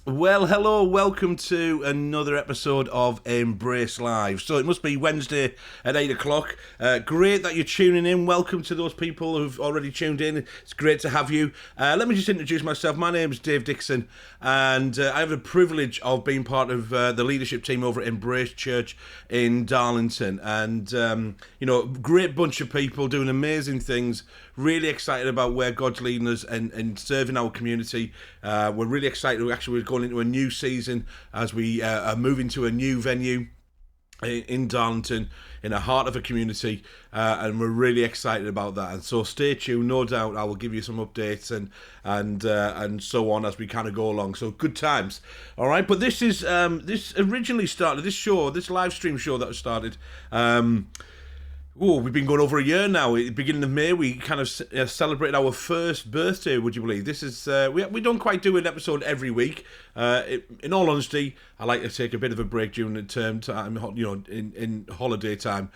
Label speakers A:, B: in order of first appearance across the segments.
A: Well, hello, welcome to another episode of Embrace Live. So it must be Wednesday at 8 o'clock. Great that you're tuning in. Welcome to those people who've already tuned in. It's great to have you. Let me just introduce myself. My name's Dave Dixon, and I have the privilege of being part of the leadership team over at Embrace Church in Darlington. And, great bunch of people doing amazing things. Really excited about where God's leading us and serving our community. We're really excited. We're going into a new season as we are moving to a new venue in Darlington, in the heart of a community, and we're really excited about that. And so stay tuned. No doubt I will give you some updates and so on as we kind of go along. So good times. All right, but this is this originally started, this live stream show that was started. We've been going over a year now. At the beginning of May, we kind of celebrated our first birthday, would you believe? This is, we don't quite do an episode every week. In all honesty, I like to take a bit of a break during the term time, in holiday time.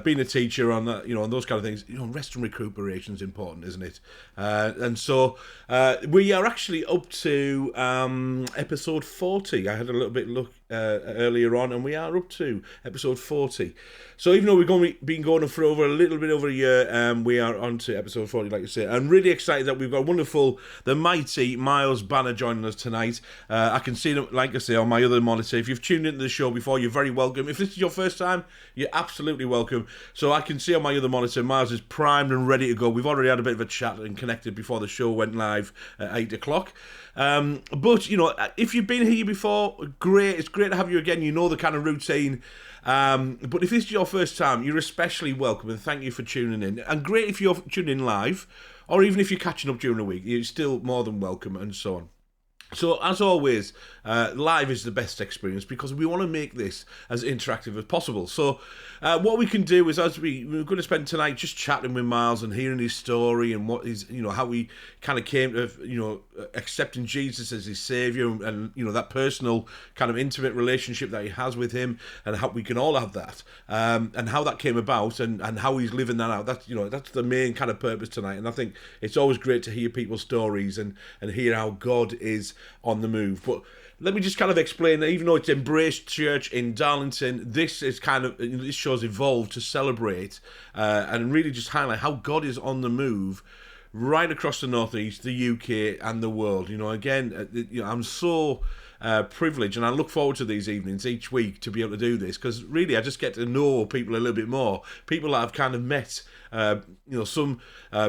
A: Being a teacher on that, on those kind of things, rest and recuperation is important, isn't it? And so we are actually up to episode 40. I had a little bit look earlier on, and we are up to episode 40. So even though we've been going for over a little bit over a year, we are on to episode 40, like I say. I'm really excited that we've got the mighty Miles Banner joining us tonight. I can see them, like I say, on my other monitor. If you've tuned into the show before, you're very welcome. If this is your first time, you're absolutely welcome. So I can see on my other monitor, Miles is primed and ready to go. We've already had a bit of a chat and connected before the show went live at 8 o'clock. But, if you've been here before, great. It's great to have you again. You know the kind of routine. But if this is your first time, you're especially welcome, and thank you for tuning in. And great if you're tuning in live, or even if you're catching up during the week, you're still more than welcome, and so on. So, as always, live is the best experience because we want to make this as interactive as possible. So, what we can do is, we're going to spend tonight just chatting with Miles and hearing his story and what is, how we kind of came to, accepting Jesus as his saviour and, that personal kind of intimate relationship that he has with him, and how we can all have that, and how that came about and how he's living that out. That's, that's the main kind of purpose tonight. And I think it's always great to hear people's stories and hear how God is on the move. But let me just kind of explain that even though it's Embrace Church in Darlington, this show's evolved to celebrate and really just highlight how God is on the move right across the Northeast, the UK and the world. I'm so privileged, and I look forward to these evenings each week to be able to do this, because really I just get to know people a little bit more, people that I've kind of met some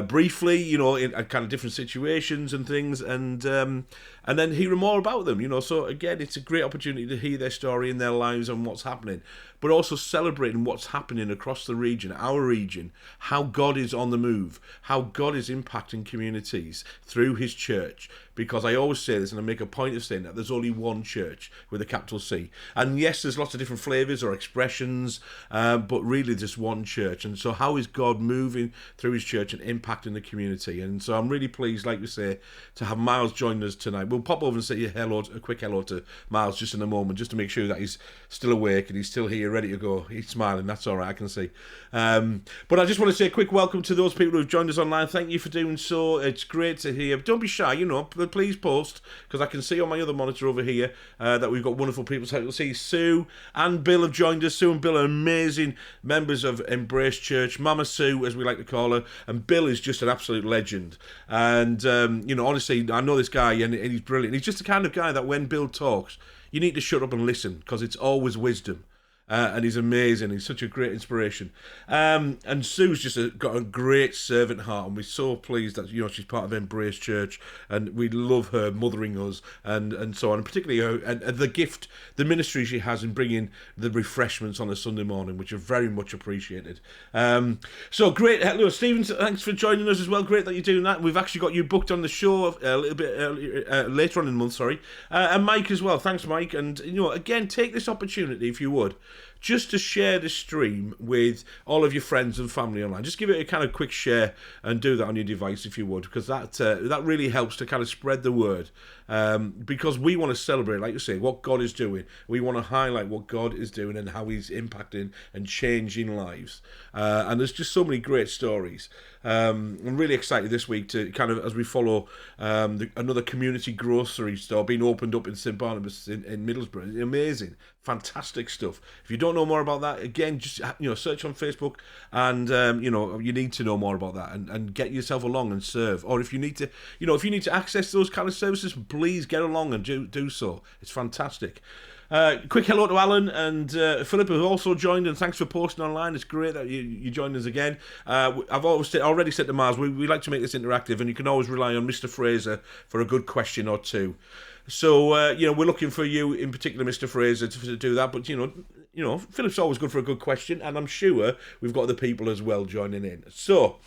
A: briefly, in kind of different situations and things, and then hear more about them, so again, it's a great opportunity to hear their story in their lives and what's happening, but also celebrating what's happening across the region, our region, how God is on the move, how God is impacting communities through his church. Because I always say this, and I make a point of saying that there's only one church with a capital C. And yes, there's lots of different flavours or expressions, but really just one church. And so how is God moving through his church and impacting the community? And so I'm really pleased, like we say, to have Miles join us tonight. We'll pop over and say a quick hello to Miles just in a moment, just to make sure that he's still awake and he's still here, ready to go. He's smiling, that's all right, I can see. But I just want to say a quick welcome to those people who've joined us online. Thank you for doing so. It's great to hear. Don't be shy, please post, because I can see on my other monitor over here that we've got wonderful people. So you'll see Sue and Bill have joined us. Sue and Bill are amazing members of Embrace Church. Mama Sue, as we like to call her, and Bill is just an absolute legend. And honestly, I know this guy, and he's brilliant. He's just the kind of guy that when Bill talks, you need to shut up and listen, because it's always wisdom. And he's amazing. He's such a great inspiration. And Sue's just got a great servant heart, and we're so pleased that she's part of Embrace Church, and we love her mothering us and so on, and particularly her and the gift, the ministry she has in bringing the refreshments on a Sunday morning, which are very much appreciated. So great. Hello, Stephen. Thanks for joining us as well. Great that you're doing that. We've actually got you booked on the show a little bit earlier, later on in the month. Sorry, and Mike as well. Thanks, Mike. And again, take this opportunity if you would just to share the stream with all of your friends and family online. Just give it a kind of quick share and do that on your device if you would, because that really helps to kind of spread the word. Because we want to celebrate, like you say, what God is doing. We want to highlight what God is doing and how He's impacting and changing lives. And there's just so many great stories. I'm really excited this week to kind of, as we follow another community grocery store being opened up in St Barnabas in Middlesbrough. Amazing, fantastic stuff. If you don't know more about that, again, just search on Facebook, and you need to know more about that and get yourself along and serve. Or if you need to access those kind of services, please get along and do so. It's fantastic. Quick hello to Alan and Philip, who also joined, and thanks for posting online. It's great that you joined us again. I've already said to Mars, we like to make this interactive, and you can always rely on Mr. Fraser for a good question or two. So, we're looking for you in particular, Mr. Fraser, to do that. But, Philip's always good for a good question, and I'm sure we've got other people as well joining in. So,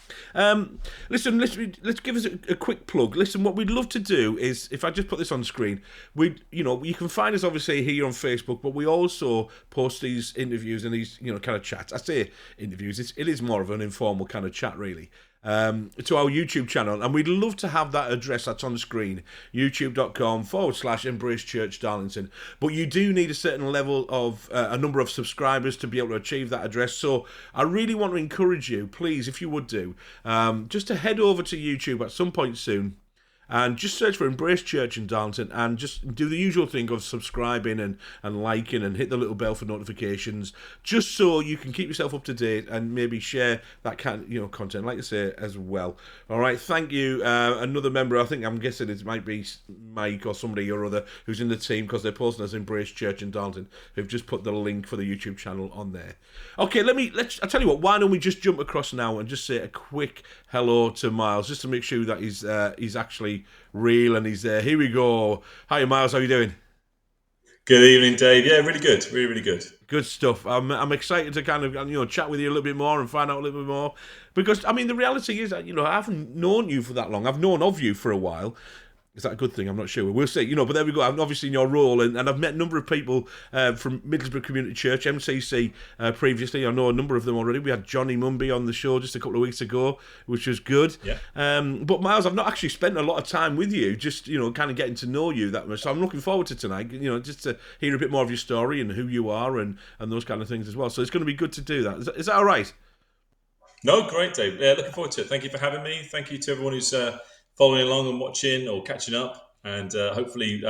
A: listen, let's give us a quick plug. Listen, what we'd love to do is, if I just put this on the screen, you can find us obviously here on Facebook, but we also post these interviews and these, kind of chats. I say interviews, it is more of an informal kind of chat, really. To our YouTube channel, and we'd love to have that address that's on the screen, youtube.com/Embrace Church Darlington. But you do need a certain level of a number of subscribers to be able to achieve that address. So I really want to encourage you, please, if you would do, just to head over to YouTube at some point soon. And just search for Embrace Church in Darlington and just do the usual thing of subscribing and liking and hit the little bell for notifications, just so you can keep yourself up to date and maybe share that kind of content, like I say, as well. All right, thank you. Another member, I'm guessing it might be Mike or somebody or other who's in the team, because they're posting as Embrace Church in Darlington, who've just put the link for the YouTube channel on there. Okay, I'll tell you what, why don't we just jump across now and just say a quick hello to Miles, just to make sure that he's actually real and he's there. Here we go. Hi, Miles. How are you doing?
B: Good evening, Dave. Yeah, really good. Really, really good.
A: Good stuff. I'm excited to kind of chat with you a little bit more and find out a little bit more, because the reality is that I haven't known you for that long. I've known of you for a while. Is that a good thing? I'm not sure. We'll see. But there we go. I'm obviously in your role, and I've met a number of people from Middlesbrough Community Church, MCC, previously. I know a number of them already. We had Johnny Mumby on the show just a couple of weeks ago, which was good.
B: Yeah.
A: But Miles, I've not actually spent a lot of time with you, just, kind of getting to know you that much. So I'm looking forward to tonight, just to hear a bit more of your story and who you are and those kind of things as well. So it's going to be good to do that. Is that all right?
B: No, great, Dave. Yeah, looking forward to it. Thank you for having me. Thank you to everyone who's following along and watching or catching up, and hopefully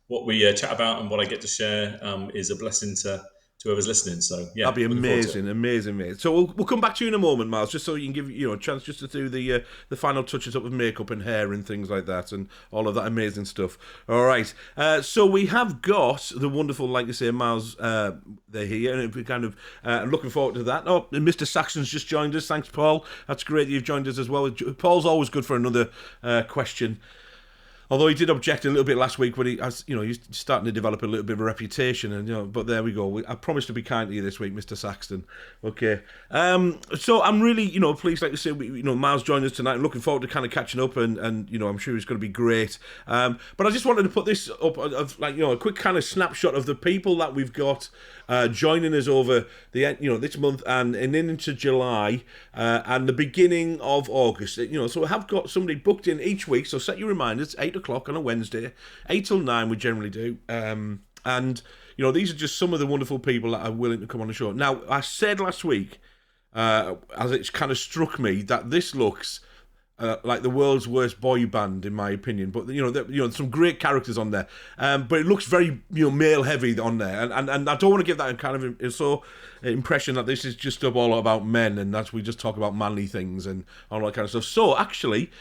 B: what we chat about and what I get to share is a blessing to whoever's listening. So yeah,
A: that'd be amazing. So we'll come back to you in a moment, Miles, just so you can give a chance just to do the final touches up of makeup and hair and things like that and all of that amazing stuff. All right, so we have got the wonderful, like you say, Miles they're here, and we're kind of looking forward to that. Oh, Mr. Saxon's just joined us. Thanks, Paul. That's great that you've joined us as well. Paul's always good for another question. Although he did object a little bit last week when he's starting to develop a little bit of a reputation, and but there we go. I promise to be kind to you this week, Mr. Saxton. Okay. So I'm really, pleased, like I say, Miles joined us tonight. I'm looking forward to kind of catching up, and I'm sure it's going to be great. But I just wanted to put this up of a quick kind of snapshot of the people that we've got joining us over the this month and into July and the beginning of August. So we have got somebody booked in each week. So set your reminders. 8 o'clock on a Wednesday, 8 till 9 we generally do, and these are just some of the wonderful people that are willing to come on the show. Now, I said last week, as it's kind of struck me, that this looks like the world's worst boy band, in my opinion. But some great characters on there, but it looks very male heavy on there, and I don't want to give that kind of impression that this is just all about men and that we just talk about manly things and all that kind of stuff. So actually,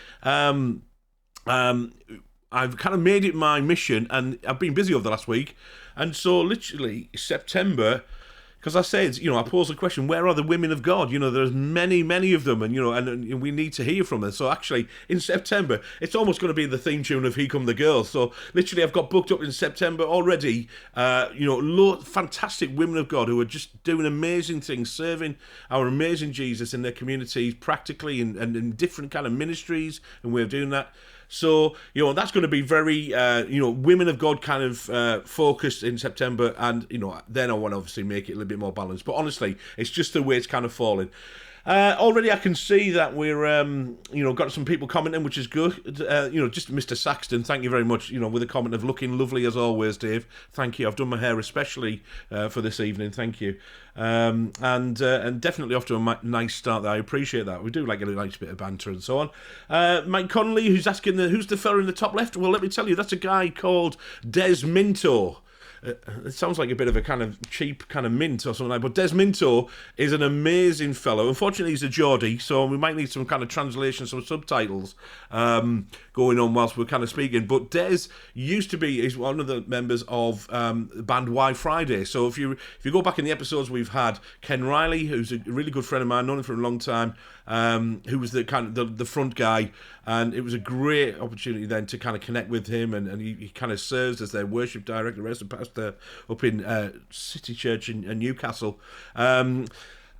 A: I've kind of made it my mission, and I've been busy over the last week, and so literally September, because I said, I posed the question, where are the women of God? There's many of them, and and we need to hear from them. So actually, in September, it's almost going to be the theme tune of Here Come the Girls. So literally, I've got booked up in September already, fantastic women of God who are just doing amazing things, serving our amazing Jesus in their communities, practically, and in different kind of ministries and way of doing that. So, that's going to be very, women of God kind of focused in September. And, then I want to obviously make it a little bit more balanced. But honestly, it's just the way it's kind of falling. Already I can see that we're, got some people commenting, which is good. Just Mr. Saxton, thank you very much, with a comment of looking lovely as always, Dave. Thank you. I've done my hair especially for this evening. Thank you. And definitely off to a nice start there. I appreciate that. We do like a nice bit of banter and so on. Mike Connolly, who's asking, who's the fella in the top left? Well, let me tell you, that's a guy called Des Minto. It sounds like a bit of a kind of cheap kind of mint or something like that. But Des Minto is an amazing fellow. Unfortunately, he's a Geordie, so we might need some kind of translation, some subtitles going on whilst we're kind of speaking. But Des is one of the members of the band Y Friday. So if you go back in the episodes we've had, Ken Riley, who's a really good friend of mine, known him for a long time, who was the kind of the front guy, and it was a great opportunity then to kind of connect with him, and he kind of serves as their worship director, rest pastor up in City Church in Newcastle.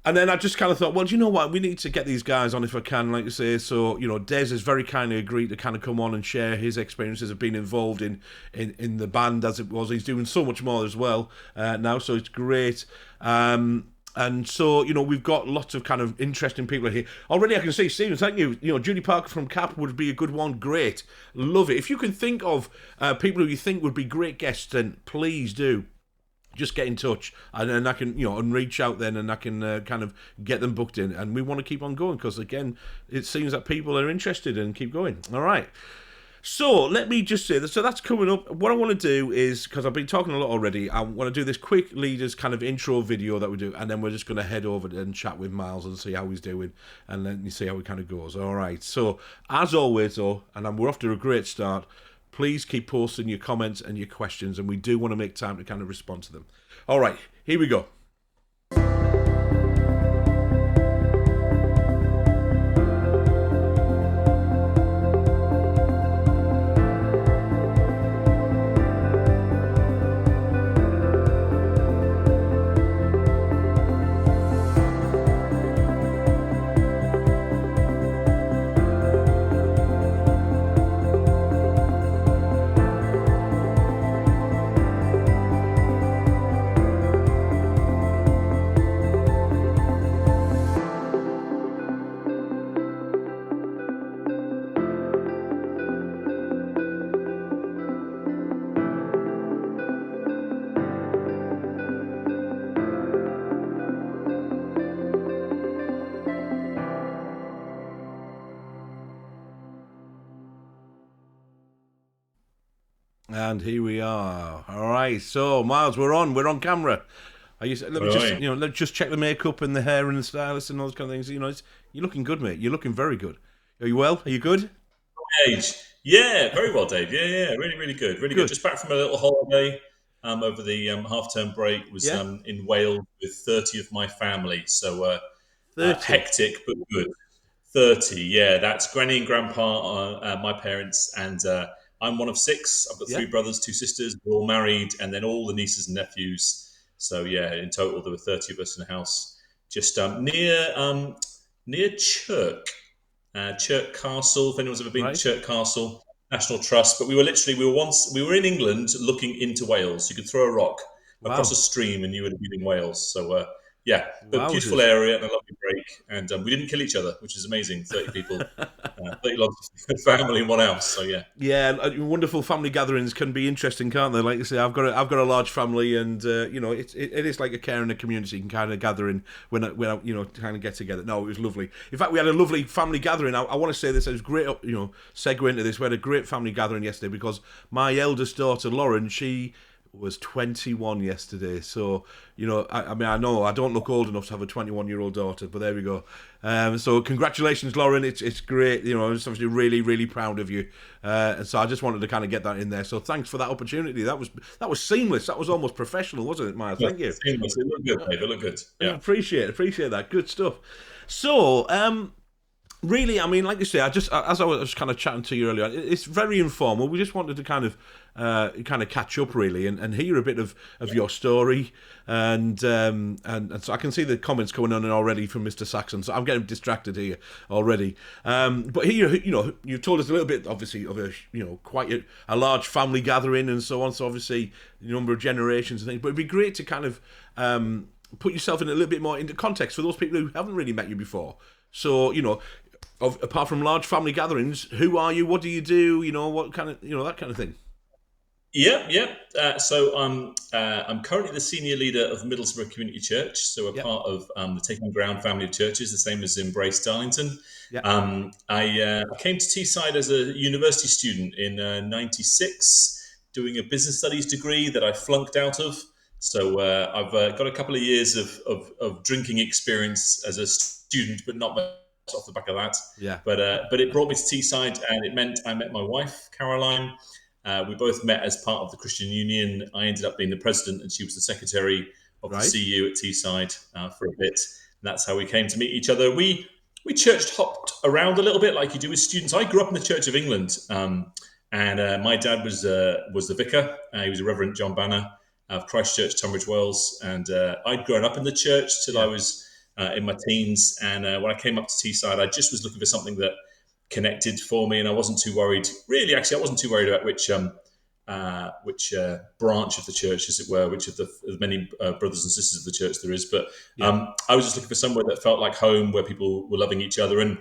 A: And then I just kind of thought, well, do you know what? We need to get these guys on if I can, like you say. So, Des has very kindly agreed to kind of come on and share his experiences of being involved in the band as it was. He's doing so much more as well now, so it's great. And so, we've got lots of kind of interesting people here. Already I can see, Stephen, thank you. Judy Parker from CAP would be a good one. Great. Love it. If you can think of people who you think would be great guests, then please do. Just get in touch, and I can, and reach out then, and I can kind of get them booked in. And we want to keep on going because, again, it seems that people are interested and keep going. All right. So let me just say that. So that's coming up. What I want to do is, because I've been talking a lot already, I want to do this quick leaders kind of intro video that we do, and then we're just going to head over and chat with Miles and see how he's doing, and then you see how it kind of goes. All right. So as always, though, and we're off to a great start. Please keep posting your comments and your questions, and we do want to make time to kind of respond to them. All right, here we go. And here we are. All right, so Miles, we're on camera. Let me just check the makeup and the hair and the stylist and all those kind of things. You're looking good, mate. You're looking very good. Are you well? Are you good?
B: Age. Yeah, very well, Dave. Yeah, really, really good. Really good. Just back from a little holiday over the half-term break. Was in Wales with 30 of my family. So hectic, but good. 30, yeah. That's Granny and Grandpa, my parents, and I'm one of 6. I've got 3 brothers, 2 sisters. We're all married, and then all the nieces and nephews. So yeah, in total there were 30 of us in the house, just near Chirk Castle. If anyone's ever been to Chirk Castle National Trust, but we were in England looking into Wales. You could throw a rock across a stream, and you would have been in Wales. So but beautiful area and a lovely break, and we didn't kill each other, which is amazing. 30 people, 30 lots of family in one house. So yeah,
A: wonderful family gatherings can be interesting, can't they? Like you say, I've got a large family, and it is like a care in a community. You can kind of gather in when kind of get together. No, it was lovely. In fact, we had a lovely family gathering. I want to say this. It was great. Segue into this. We had a great family gathering yesterday because my eldest daughter Lauren, she was 21 yesterday. So, I know I don't look old enough to have a 21-year-old daughter, but there we go. So congratulations, Lauren. It's great. I'm obviously really, really proud of you. And so I just wanted to kind of get that in there. So thanks for that opportunity. That was seamless. That was almost professional, wasn't it, Miles? Thank you.
B: Seamless. It looked good, Dave. It looked good. Yeah.
A: Appreciate that. Good stuff. So, Really, I mean, like you say, as I was kind of chatting to you earlier, it's very informal. We just wanted to kind of catch up really, and hear a bit of your story, and so I can see the comments coming on already from Mr. Saxon. So I'm getting distracted here already. But here, you told us a little bit, obviously, of quite a large family gathering and so on. So obviously, a number of generations and things. But it'd be great to kind of put yourself in a little bit more into context for those people who haven't really met you before. So, apart from large family gatherings, who are you? What do you do? What kind of, that kind of thing.
B: Yeah, yeah. So I'm currently the senior leader of Middlesbrough Community Church. So we're
A: Yeah,
B: part of the Taking Ground family of churches, the same as Embrace Darlington.
A: yeah,
B: I came to Teesside as a university student in '96, doing a business studies degree that I flunked out of. So I've got a couple of years of drinking experience as a student, but not much off the back of that.
A: yeah.
B: But it brought me to Teesside, and it meant I met my wife, Caroline. We both met as part of the Christian Union. I ended up being the president, and she was the secretary of the
A: Right.
B: CU at Teesside for a bit. And that's how we came to meet each other. We church hopped around a little bit, like you do with students. I grew up in the Church of England, and my dad was the vicar. He was a Reverend John Banner of Christ Church, Tunbridge Wells, and I'd grown up in the church till I
A: Yeah.
B: was in my teens. And when I came up to Teesside, I just was looking for something that connected for me, and I wasn't too worried. Really, actually, I wasn't too worried about which branch of the church, as it were, which of the many brothers and sisters of the church there is. But
A: Yeah.
B: I was just looking for somewhere that felt like home, where people were loving each other. And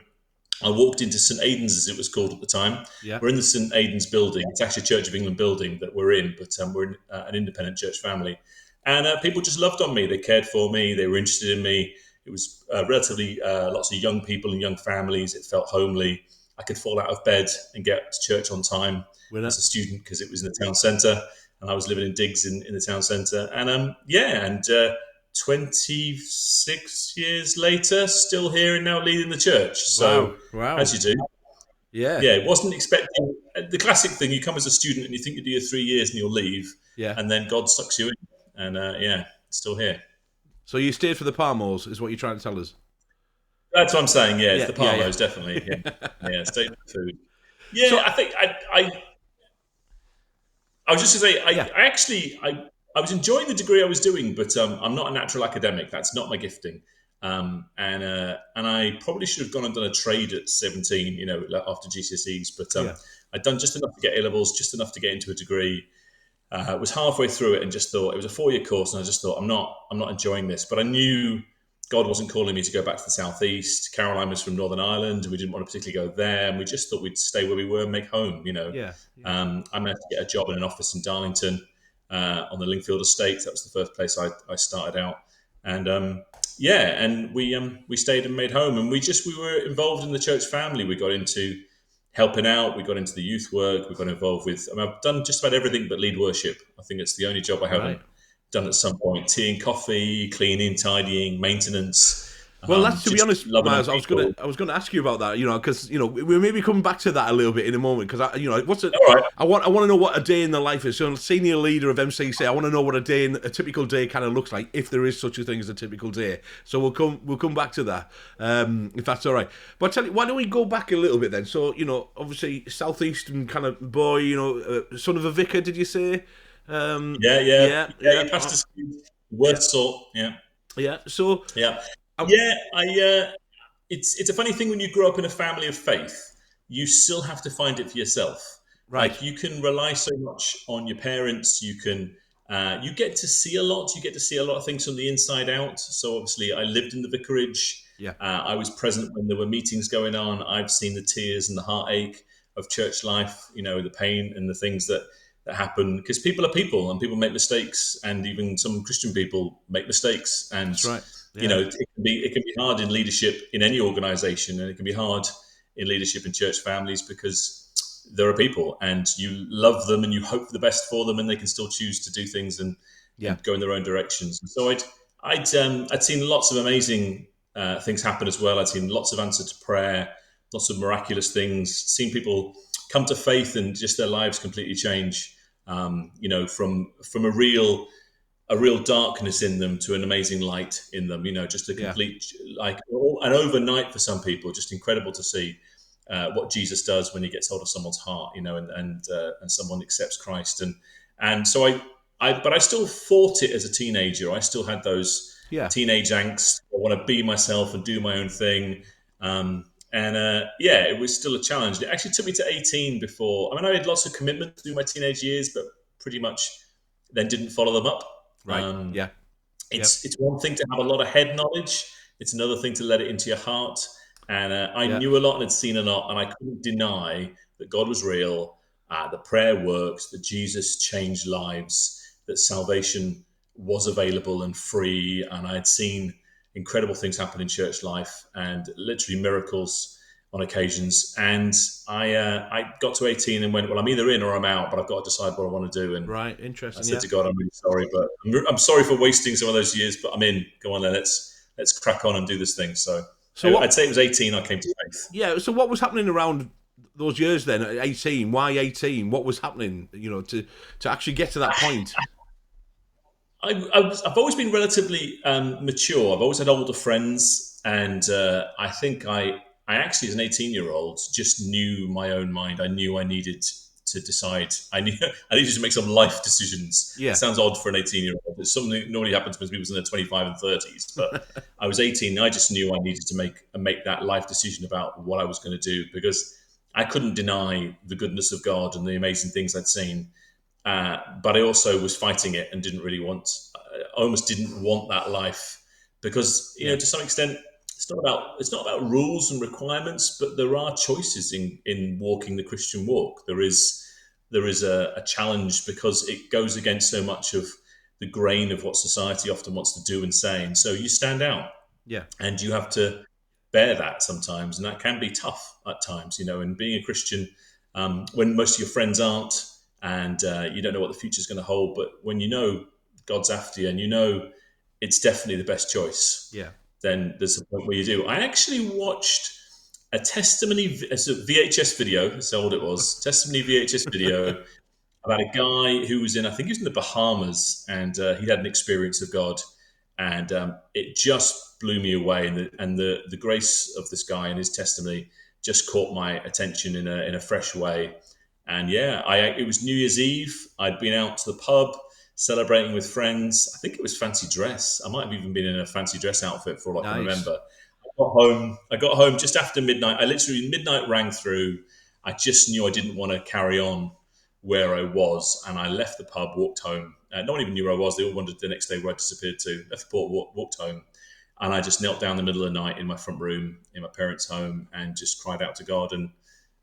B: I walked into St Aidan's, as it was called at the time.
A: Yeah.
B: We're in the St Aidan's building. It's actually a Church of England building that we're in, but we're an independent church family. And people just loved on me. They cared for me. They were interested in me. It was relatively lots of young people and young families. It felt homely. I could fall out of bed and get to church on time
A: Winner.
B: as a student because it was in the town centre, and I was living in Diggs in the town centre. And 26 years later, still here and now leading the church.
A: Wow.
B: So as
A: Wow.
B: you do,
A: Yeah.
B: yeah, wasn't expecting the classic thing. You come as a student and you think you do your 3 years and you'll leave,
A: Yeah.
B: and then God sucks you in, and still here.
A: So you stayed for the Palmos, is what you're trying to tell us.
B: That's what I'm saying. Yeah, it's
A: Yeah.
B: the
A: Yeah.
B: Parmos, definitely. Yeah, yeah, stay for the food. Yeah,
A: So
B: I think I was just going to say,
A: yeah.
B: I was enjoying the degree I was doing, but I'm not a natural academic. That's not my gifting. And I probably should have gone and done a trade at 17, like after GCSEs. But
A: Yeah.
B: I'd done just enough to get A levels, just enough to get into a degree. Was halfway through it and just thought it was a 4 year course, and I just thought I'm not enjoying this. But I knew God wasn't calling me to go back to the southeast. Caroline was from Northern Ireland, and we didn't want to particularly go there, and we just thought we'd stay where we were and make home.
A: Yeah. Yeah.
B: I managed to get a job in an office in Darlington on the Lingfield estate. That was the first place I started out, and and we stayed and made home, and we were involved in the church family. We got into helping out. We got into the youth work. We got involved with. I've done just about everything but lead worship. I think it's the only job I haven't
A: Right.
B: done at some point. Tea and coffee, cleaning, tidying, maintenance.
A: Well, that's to be
B: Just
A: honest,
B: loving on
A: Miles.
B: people.
A: I was gonna ask you about that. Because we're maybe coming back to that a little bit in a moment. Because what's it?
B: All right.
A: I want to know what a day in the life is. So, senior leader of MCC, I want to know what a typical day kind of looks like, if there is such a thing as a typical day. So we'll come back to that, if that's all right. But I tell you, why don't we go back a little bit then? So obviously southeastern kind of boy, son of a vicar. Did you say?
B: Yeah, yeah,
A: Yeah,
B: yeah.
A: yeah,
B: Your pastor's
A: yeah,
B: worst sort. Yeah,
A: yeah. So,
B: yeah,
A: I,
B: yeah. It's a funny thing when you grow up in a family of faith. You still have to find it for yourself.
A: right.
B: Like you can rely so much on your parents. You get to see a lot. You get to see a lot of things from the inside out. So obviously, I lived in the vicarage.
A: Yeah,
B: I was present when there were meetings going on. I've seen the tears and the heartache of church life. The pain and the things that happen because people are people and people make mistakes, and even some Christian people make mistakes. And
A: that's right. Yeah,
B: it can be hard in leadership in any organization, and it can be hard in leadership in church families because there are people and you love them and you hope for the best for them, and they can still choose to do things
A: yeah,
B: and go in their own directions. And so I'd seen lots of amazing things happen as well. I'd seen lots of answer to prayer, lots of miraculous things, seen people come to faith and just their lives completely change. From a real a real darkness in them to an amazing light in them. Just a
A: Yeah.
B: complete, like an overnight for some people. Just incredible to see what Jesus does when he gets hold of someone's heart, and someone accepts Christ. And so but I still fought it as a teenager. I still had those
A: Yeah.
B: teenage angst. I want to be myself and do my own thing. And it was still a challenge. It actually took me to 18 before. I mean, I had lots of commitments through my teenage years, but pretty much then didn't follow them up.
A: Right. Yeah. Yep.
B: It's one thing to have a lot of head knowledge. It's another thing to let it into your heart. And I
A: Yeah.
B: knew a lot and had seen a lot, and I couldn't deny that God was real, that prayer works, that Jesus changed lives, that salvation was available and free. And I had seen incredible things happen in church life and literally miracles on occasions. And I got to 18 and went, well, I'm either in or I'm out, but I've got to decide what I want to do. And
A: Right.
B: I
A: Interesting.
B: said
A: Yeah.
B: to God, I'm really sorry, but I'm sorry for wasting some of those years, but I'm in. Go on then, let's crack on and do this thing. So
A: So what?
B: I'd say it was 18 I came to faith.
A: Yeah. So what was happening around those years then? At 18. Why 18? What was happening? To actually get to that point.
B: I've always been relatively mature. I've always had older friends, and I think I actually, as an 18-year-old, just knew my own mind. I knew I needed to decide. I needed to make some life decisions. It
A: Yeah.
B: sounds odd for an 18-year-old. It's something that normally happens when people in their 25 and 30s. But I was 18. I just knew I needed to make that life decision about what I was going to do, because I couldn't deny the goodness of God and the amazing things I'd seen. But I also was fighting it and didn't really want. I almost didn't want that life, because
A: Yeah.
B: to some extent it's not about rules and requirements, but there are choices in walking the Christian walk. There is a challenge, because it goes against so much of the grain of what society often wants to do and say, and so you stand out
A: Yeah.
B: and you have to bear that sometimes, and that can be tough at times. And being a Christian, when most of your friends aren't, and you don't know what the future is going to hold, but when you know God's after you and you know it's definitely the best choice,
A: Yeah.
B: then there's a point where you do. I actually watched a testimony, it's a VHS video. That's how old it was. Testimony VHS video about a guy who was I think he was in the Bahamas, and he had an experience of God, and it just blew me away. And the grace of this guy and his testimony just caught my attention in a fresh way. And yeah, it was New Year's Eve. I'd been out to the pub celebrating with friends. I think it was fancy dress. I might have even been in a fancy dress outfit for all I can
A: Nice.
B: remember. I got home just after midnight. Midnight rang through. I just knew I didn't want to carry on where I was, and I left the pub, walked home. No one even knew where I was. They all wondered the next day where I disappeared to. Left the port, walked home, and I just knelt down in the middle of the night in my front room in my parents' home and just cried out to God and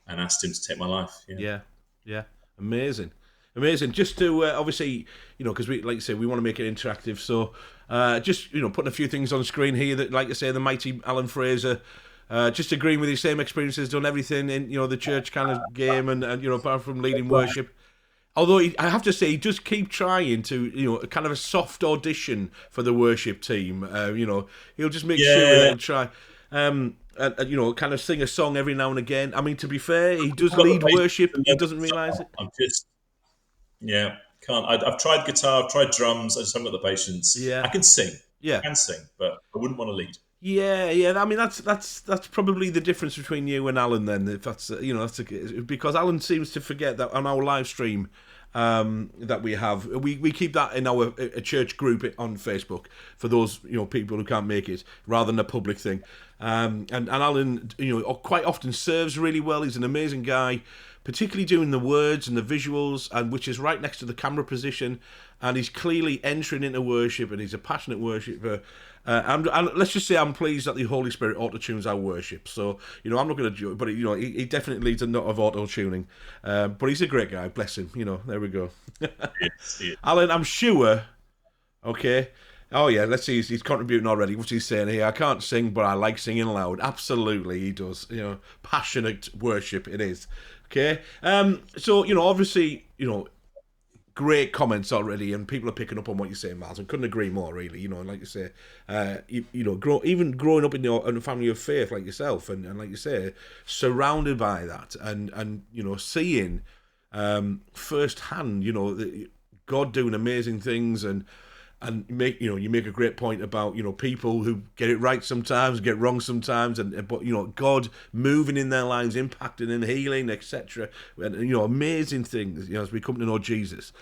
B: asked Him to take my life. Yeah.
A: Yeah. Yeah. Amazing. Amazing. Just to obviously, because we, like you say, we want to make it interactive. So, just putting a few things on screen here that, like I say, the mighty Alan Fraser, just agreeing with his same experiences, done everything in the church kind of game, and apart from leading worship. Although I have to say, he does keep trying to, kind of a soft audition for the worship team. He'll just make sure that
B: Yeah.
A: he'll try. Kind of sing a song every now and again. I mean, to be fair, he does
B: I've got the
A: lead
B: patience
A: worship.
B: to
A: He
B: learn
A: doesn't
B: it
A: realise
B: somehow.
A: it.
B: I'm just yeah, can't. I've tried guitar, I've tried drums. I just haven't got the patience. I
A: Yeah,
B: can sing,
A: yeah,
B: but I wouldn't want to lead.
A: yeah. I mean, that's probably the difference between you and Alan. Then, if that's because Alan seems to forget that on our live stream that we have, we keep that in our a church group on Facebook for those people who can't make it, rather than a public thing. And Alan, quite often serves really well. He's an amazing guy, particularly doing the words and the visuals, and which is right next to the camera position. And he's clearly entering into worship, and he's a passionate worshipper. And let's just say I'm pleased that the Holy Spirit auto-tunes our worship. So, I'm not going to joke, but, he definitely leads a lot of auto-tuning. But he's a great guy, bless him. There we go.
B: Yes, yeah.
A: Alan, I'm sure, okay. Oh, yeah, let's see, he's contributing already. What's he saying here? I can't sing, but I like singing loud. Absolutely, he does. Passionate worship it is. Okay. So, obviously, great comments already, and people are picking up on what you're saying, Miles. I couldn't agree more, really. Like you say, even growing up in a family of faith like yourself, and like you say, surrounded by that, and seeing firsthand, God doing amazing things, and and you make a great point about people who get it right sometimes, get it wrong sometimes, and but God moving in their lives, impacting and healing, etc. And amazing things as we come to know Jesus.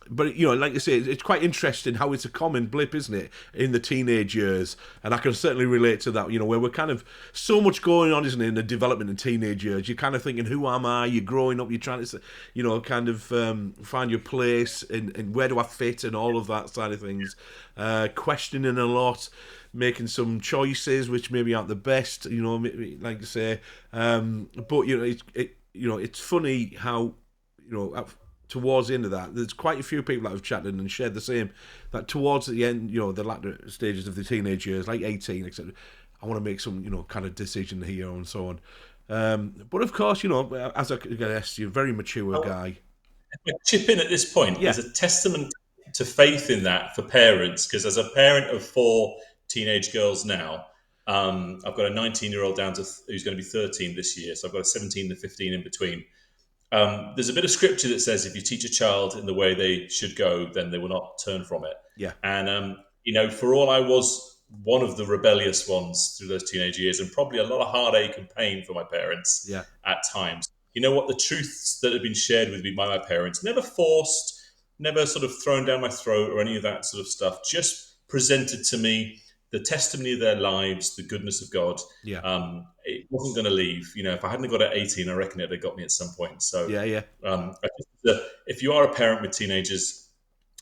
A: But like you say, it's quite interesting how it's a common blip, isn't it, in the teenage years? And I can certainly relate to that. Where we're kind of so much going on, isn't it, in the development in teenage years? You're kind of thinking, "Who am I?" You're growing up. You're trying to, kind of find your place and where do I fit and all of that side of things. Questioning a lot, making some choices which maybe aren't the best. Like you say, but it's funny how towards the end of that, there's quite a few people that have chatted and shared the same. That towards the end, the latter stages of the teenage years, like 18, etc. I want to make some, kind of decision here and so on. But of course, as I guess, you're a very mature guy.
B: Chip in at this point.
A: Yeah,
B: There's a testament to faith in that for parents, because as a parent of 4 teenage girls now, I've got a 19-year-old down to who's going to be 13 this year, so I've got a 17 and 15 in between. There's a bit of scripture that says if you teach a child in the way they should go, then they will not turn from it.
A: yeah,
B: And for all I was one of the rebellious ones through those teenage years, and probably a lot of heartache and pain for my parents
A: yeah,
B: at times. You know what? The truths that have been shared with me by my parents, never forced, never sort of thrown down my throat or any of that sort of stuff, just presented to me the testimony of their lives, the goodness of God.
A: yeah,
B: It wasn't going to leave. If I hadn't got at 18, I reckon it'd have got me at some point. So
A: yeah, yeah,
B: I think that if you are a parent with teenagers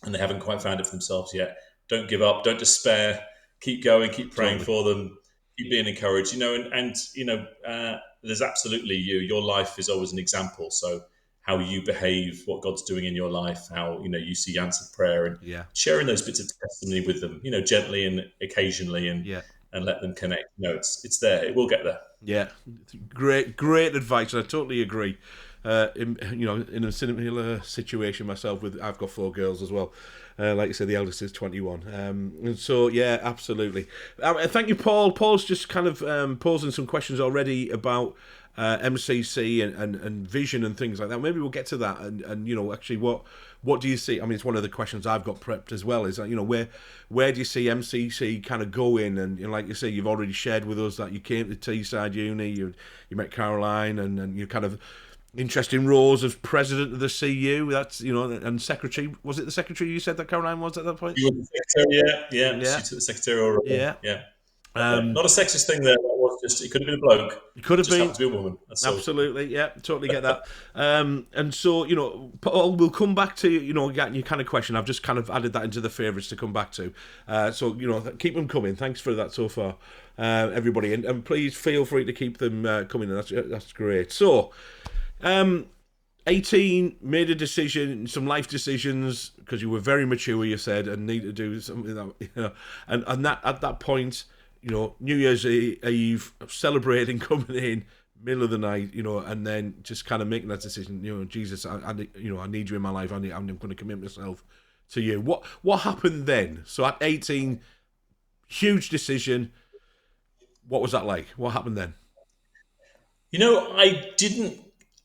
B: and they haven't quite found it for themselves yet, don't give up, don't despair, keep going, keep praying
A: totally.
B: for them, keep being encouraged. There's absolutely your life is always an example. So how you behave, what God's doing in your life, how you see answered prayer, and
A: Yeah,
B: sharing those bits of testimony with them, gently and occasionally, and
A: yeah.
B: let them connect. It's there. It will get there.
A: Yeah, great advice, and I totally agree. In a similar situation myself, I've got 4 girls as well. Like you said, the eldest is 21, and so yeah, absolutely. Thank you, Paul. Paul's just kind of posing some questions already about MCC and vision and things like that. Maybe we'll get to that, and actually what do you see? I mean, it's one of the questions I've got prepped as well. Is that where do you see MCC kind of going? And like you say, you've already shared with us that you came to Teesside Uni, you met Caroline, and you kind of interesting roles as president of the CU. That's and secretary. Was it the secretary you said that Caroline was at that point?
B: You were the secretary, yeah.
A: Yeah,
B: She took the secretarial role,
A: yeah.
B: yeah. Not a sexist thing there. That was just it could have been a bloke.
A: It could have
B: Just
A: been.
B: happened to be a woman. That's all.
A: Absolutely, yeah, totally get that. And so, Paul, we'll come back to your kind of question. I've just kind of added that into the favourites to come back to. So keep them coming. Thanks for that so far, everybody, and please feel free to keep them coming. That's great. So, 18, made a decision, some life decisions because you were very mature. You said and need to do something that and that at that point. New Year's Eve, celebrating, coming in, middle of the night, and then just kind of making that decision. Jesus, I need you in my life. I'm going to commit myself to you. What happened then? So at 18, huge decision. What was that like? What happened then?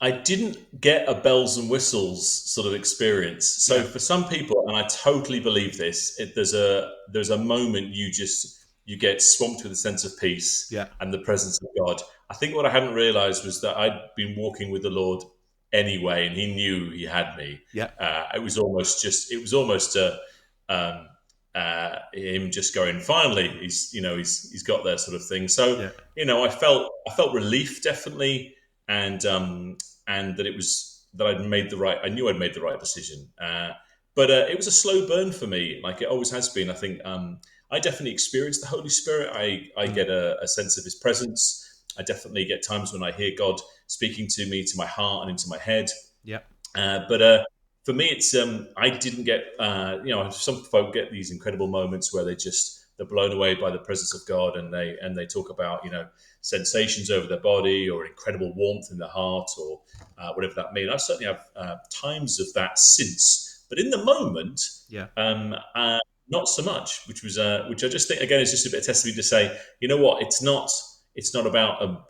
B: I didn't get a bells and whistles sort of experience. So
A: Yeah,
B: for some people, and I totally believe this, there's a moment you get swamped with a sense of peace
A: yeah,
B: and the presence of God. I think what I hadn't realized was that I'd been walking with the Lord anyway, and He knew He had me.
A: yeah,
B: It was almost him just going, finally, he's got there sort of thing. So
A: yeah,
B: I felt relief definitely, and that it was that I knew I'd made the right decision. But it was a slow burn for me, like it always has been. I think I definitely experienced the Holy Spirit. I
A: mm,
B: get a sense of His presence. I definitely get times when I hear God speaking to me, to my heart and into my head.
A: yeah,
B: But for me, it's I didn't get some folk get these incredible moments where they're blown away by the presence of God, and they talk about sensations over their body or incredible warmth in their heart or whatever that means. I certainly have times of that since, but in the moment,
A: yeah,
B: not so much. Which I just think again is just a bit of testimony to say, you know what, it's not about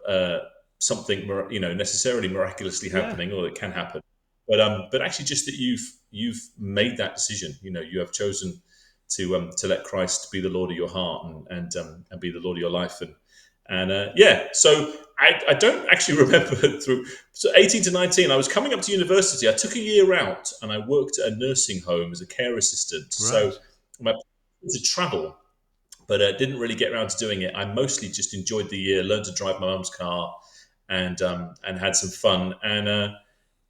B: something necessarily miraculously
A: yeah,
B: happening, or it can happen, but actually just that you've made that decision. You have chosen to let Christ be the Lord of your heart and be the Lord of your life. And so I don't actually remember through. So 18 to 19, I was coming up to university. I took a year out and I worked at a nursing home as a care assistant. So
A: Right.
B: my plan was to travel, but didn't really get around to doing it. I mostly just enjoyed the year, learned to drive my mum's car, and had some fun,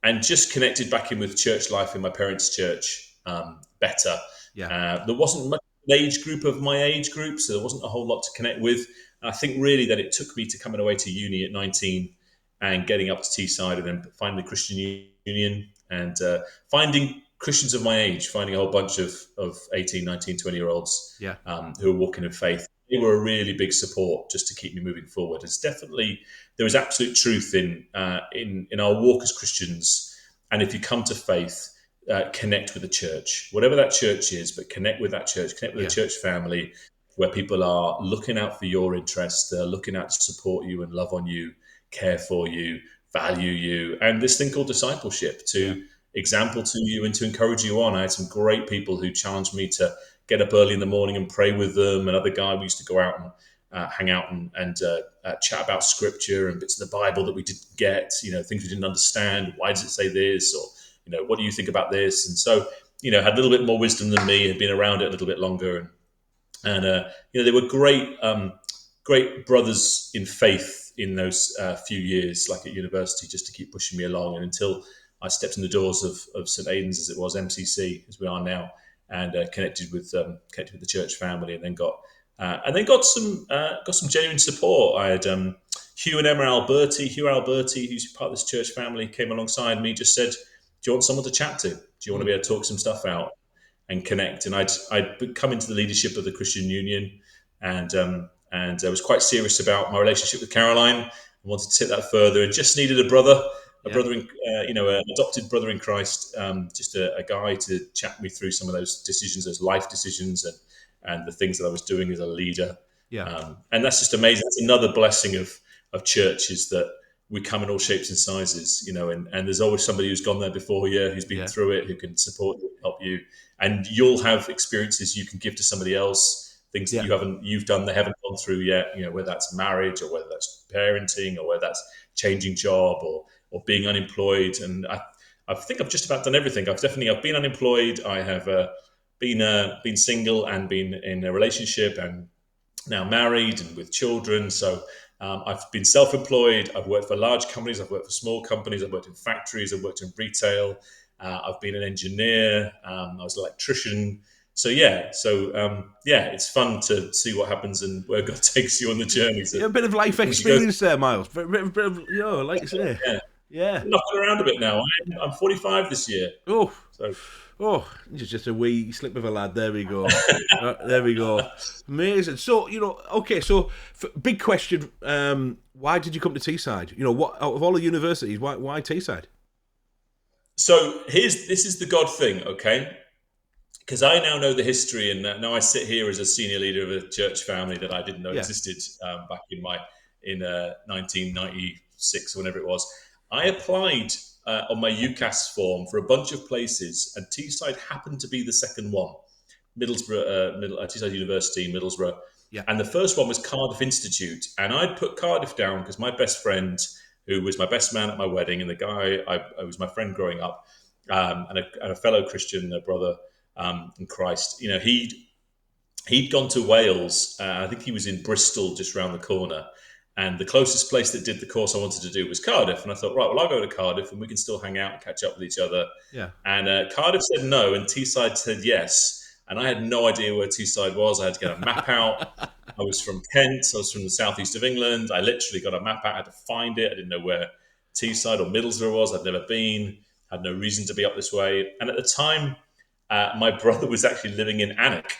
B: and just connected back in with church life in my parents' church better.
A: Yeah.
B: There wasn't much age group of my age group, so there wasn't a whole lot to connect with. I think really that it took me to coming away to uni at 19 and getting up to Teesside and then finding the Christian Union and finding Christians of my age, finding a whole bunch of 18, 19, 20-year-olds
A: Yeah.
B: who are walking in faith. They were a really big support just to keep me moving forward. It's definitely, there is absolute truth in our walk as Christians. And if you come to faith, connect with the church, whatever that church is, but connect with that church, connect with
A: Yeah.
B: the church family where people are looking out for your interests. They're looking out to support you and love on you, care for you, value you. And this thing called discipleship
A: Yeah.
B: to example to you and to encourage you on. I had some great people who challenged me to get up early in the morning and pray with them. Another guy, we used to go out and hang out and chat about scripture and bits of the Bible that we didn't get, things we didn't understand. Why does it say this? Or, what do you think about this? And so, had a little bit more wisdom than me, had been around it a little bit longer. And they were great brothers in faith in those few years, like at university, just to keep pushing me along. And until I stepped in the doors of St Aidan's, as it was, MCC, as we are now, and connected with the church family, and then got some genuine support. I had Hugh and Emma Alberti. Hugh Alberti, who's part of this church family, came alongside me, just said, "Do you want someone to chat to? Do you want to be able to talk some stuff out and connect?" And I'd come into the leadership of the Christian Union, and I was quite serious about my relationship with Caroline. I wanted to take that further, and just needed a brother,
A: Yeah.
B: an adopted brother in Christ, just a guy to chat me through some of those decisions, those life decisions, and the things that I was doing as a leader.
A: Yeah.
B: And that's just amazing. That's another blessing of church, is that we come in all shapes and sizes, and there's always somebody who's gone there before you, who's been
A: Yeah.
B: through it, who can support you, help you, and you'll have experiences you can give to somebody else, things that
A: Yeah.
B: you've done, they haven't gone through yet, whether that's marriage or whether that's parenting or whether that's changing job or being unemployed. And I think I've just about done everything. I've been unemployed. I have been single and been in a relationship and now married and with children. So I've been self-employed. I've worked for large companies. I've worked for small companies. I've worked in factories. I've worked in retail. I've been an engineer. I was an electrician. So it's fun to see what happens and where God takes you on the journey. So
A: Yeah, a bit of life
B: once you go,
A: experience there, Miles. Bit of, like you say.
B: yeah,
A: Yeah.
B: knocking around a bit now. I'm 45 this year.
A: Oh.
B: So
A: Oh, just a wee slip of a lad. There we go. There we go. Amazing. So, okay, so big question. Why did you come to Teesside? What out of all the universities, why Teesside?
B: So this is the God thing, okay? Because I now know the history, and now I sit here as a senior leader of a church family that I didn't know
A: Yeah.
B: existed back in 1996 or whenever it was. I applied on my UCAS form for a bunch of places, and Teesside happened to be the second one. Teesside University, Middlesbrough,
A: Yeah.
B: and the first one was Cardiff Institute, and I'd put Cardiff down because my best friend, who was my best man at my wedding, and the guy I was my friend growing up, and a fellow Christian, a brother in Christ, he'd gone to Wales. I think he was in Bristol, just round the corner. And the closest place that did the course I wanted to do was Cardiff. And I thought, right, well, I'll go to Cardiff and we can still hang out and catch up with each other.
A: Yeah.
B: And Cardiff said no, and Teesside said yes. And I had no idea where Teesside was. I had to get a map out. I was from Kent. I was from the southeast of England. I literally got a map out. I had to find it. I didn't know where Teesside or Middlesbrough was. I'd never been. Had no reason to be up this way. And at the time, my brother was actually living in Alnwick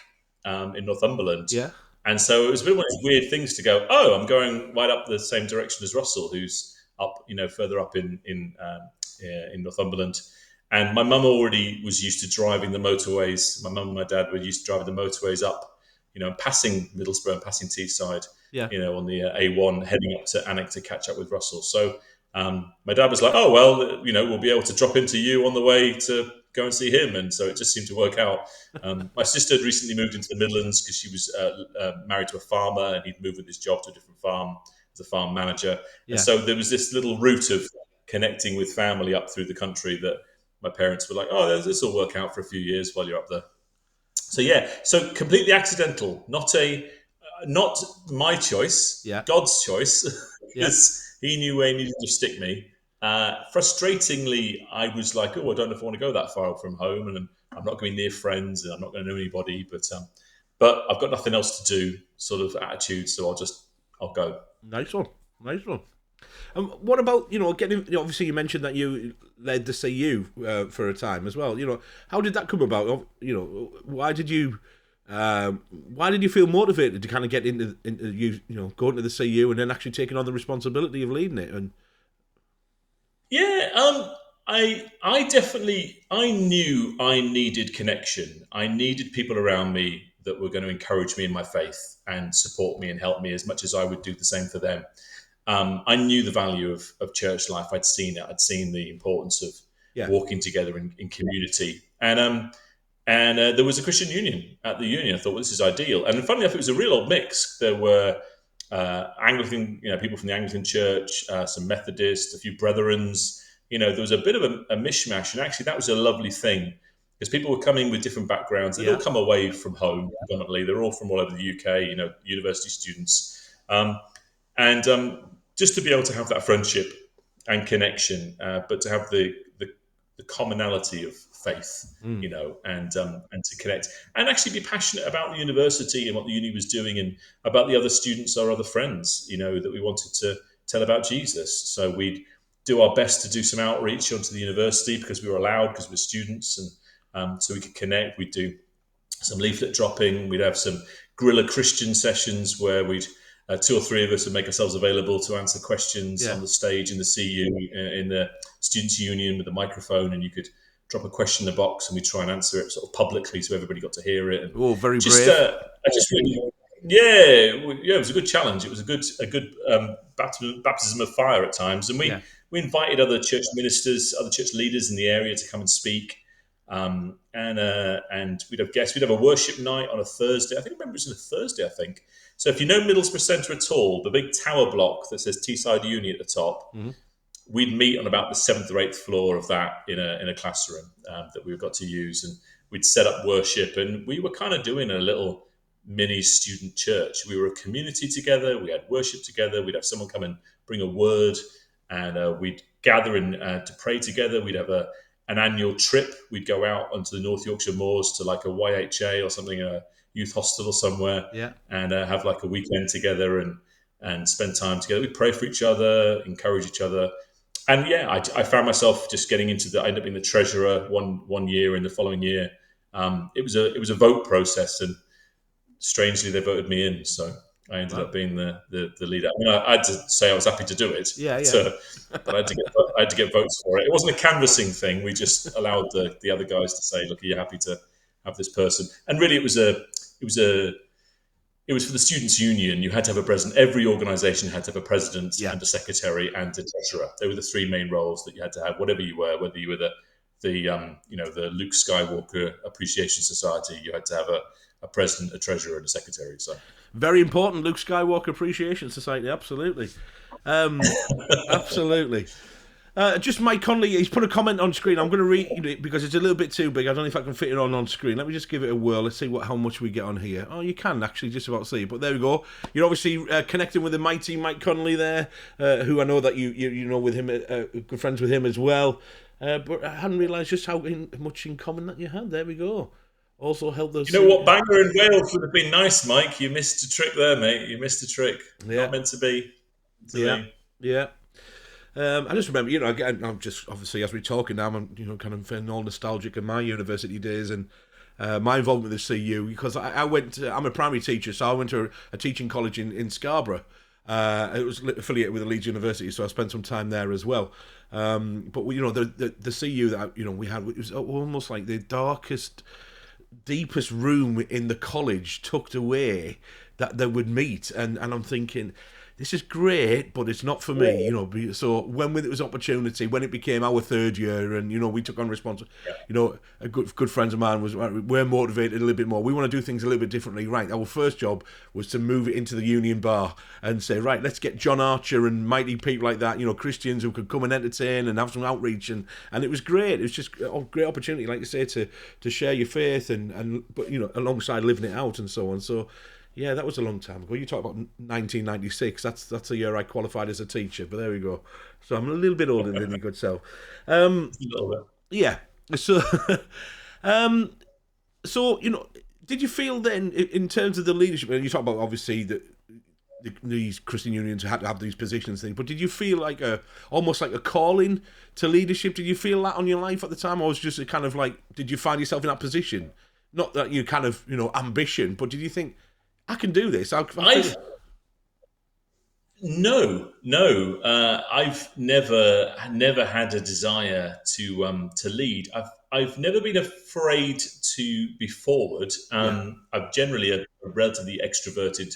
B: in Northumberland.
A: Yeah.
B: And so it was a bit one of these weird things to go, oh, I'm going right up the same direction as Russell, who's up, further up in Northumberland. And my mum already was used to driving the motorways. My mum and my dad were used to driving the motorways up, passing Middlesbrough and passing Teesside,
A: Yeah.
B: on the A1, heading up to Alnwick to catch up with Russell. So my dad was like, oh, well, we'll be able to drop into you on the way to go and see him. And so it just seemed to work out. My sister had recently moved into the Midlands because she was married to a farmer, and he'd moved with his job to a different farm as a farm manager. And
A: Yeah.
B: so there was this little route of connecting with family up through the country that my parents were like, oh, this will work out for a few years while you're up there. So yeah, so completely accidental, not my choice,
A: Yeah.
B: God's choice,
A: Yeah.
B: because He knew where He needed to stick me. Frustratingly, I was like, oh, I don't know if I want to go that far from home, and I'm not going to be near friends, and I'm not going to know anybody, but I've got nothing else to do, sort of attitude. So I'll go.
A: Nice one. Nice one. What about, getting, obviously you mentioned that you led the CU for a time as well. How did that come about? Why did you feel motivated to kind of get into going to the CU and then actually taking on the responsibility of leading it? And
B: Yeah, I knew I needed connection. I needed people around me that were going to encourage me in my faith and support me and help me as much as I would do the same for them. I knew the value of church life. I'd seen it. I'd seen the importance of
A: yeah,
B: walking together in community. And there was a Christian union at the union. I thought, well, this is ideal. And funny enough, it was a real old mix. There were Anglican, people from the Anglican Church, some Methodists, a few Brethrens. There was a bit of a mishmash, and actually, that was a lovely thing because people were coming with different backgrounds. They'd all come away from home predominantly. They're all from all over the UK. University students, and just to be able to have that friendship and connection, but to have the commonality of faith, and to connect and actually be passionate about the university and what the uni was doing and about the other students or other friends, that we wanted to tell about Jesus. So we'd do our best to do some outreach onto the university because we were allowed, because we were students, and so we could connect. We'd do some leaflet dropping. We'd have some guerrilla Christian sessions where we'd two or three of us would make ourselves available to answer questions on the stage in the CU, in the Students' Union with the microphone, and you could drop a question in the box and we try and answer it sort of publicly so everybody got to hear it. And
A: very brave.
B: It was a good challenge. It was a good baptism of fire at times, and we invited other church ministers, other church leaders in the area to come and speak. And we'd have guests. We'd have a worship night on a Thursday. I remember it was on a Thursday. So if you know Middlesbrough Centre at all, the big tower block that says Teesside Uni at the top, we'd meet on about the 7th or 8th floor of that in a classroom that we got to use, and we'd set up worship, and we were kind of doing a little mini student church. We were a community together. We had worship together. We'd have someone come and bring a word, and we'd gather to pray together. We'd have an annual trip. We'd go out onto the North Yorkshire moors to like a YHA or something, a youth hostel or somewhere, and have like a weekend together and spend time together. We'd pray for each other, encourage each other. And I found myself just getting into I ended up being the treasurer one year, and the following year, it was a vote process, and strangely they voted me in. So I ended up being the leader. I mean, I had to say I was happy to do it, but I had to get votes for it. It wasn't a canvassing thing. We just allowed the other guys to say, "Look, are you happy to have this person?" And really, it was for the Students' Union. You had to have a president. Every organisation had to have a president and a secretary and a treasurer. They were the three main roles that you had to have, whatever you were. Whether you were the Luke Skywalker Appreciation Society, you had to have a president, a treasurer, and a secretary. So
A: very important, Luke Skywalker Appreciation Society. Absolutely, absolutely. Just Mike Connolly, he's put a comment on screen. I'm going to read it because it's a little bit too big. I don't know if I can fit it on screen. Let me just give it a whirl. Let's see how much we get on here. Oh, you can actually just about see it. But there we go. You're obviously connecting with the mighty Mike Connolly there, who I know that you know with him, good friends with him as well. But I hadn't realised just how much in common that you had. There we go. Also helped those.
B: You know what? Bangor and Wales would have been nice, Mike. You missed a trick there, mate. You missed a trick. Not meant to be.
A: Yeah. I just remember, again, I'm just obviously as we're talking now, I'm kind of feeling all nostalgic of my university days and my involvement with the CU because I'm a primary teacher, so I went to a teaching college in Scarborough. It was affiliated with the Leeds University, so I spent some time there as well. But the CU that we had, it was almost like the darkest, deepest room in the college tucked away that they would meet, and I'm thinking, this is great, but it's not for me, you know. So when it was opportunity, when it became our third year, and you know, we took on responsibility,
B: Yeah.
A: you know, a good friends of mine was right, we're motivated a little bit more. We want to do things a little bit differently. Right, our first job was to move it into the Union Bar and say, right, let's get John Archer and mighty people like that, you know, Christians who could come and entertain and have some outreach, and it was great. It was just a great opportunity, like you say, to share your faith and but you know, alongside living it out and so on. So yeah, that was a long time ago. You talk about 1996. That's the year I qualified as a teacher. But there we go. So I'm a little bit older than your good self. Um,
B: A little bit.
A: yeah. So, um, so you know, did you feel then, in terms of the leadership? And you talk about obviously that these Christian unions had to have these positions things. But did you feel like almost like a calling to leadership? Did you feel that on your life at the time, or was it just a kind of like, did you find yourself in that position? Not that you kind of, you know, ambition, but did you think I can do this? I'll figure.
B: I've No, no. I've never had a desire to lead. I've never been afraid to be forward.
A: Yeah,
B: I'm generally a relatively extroverted,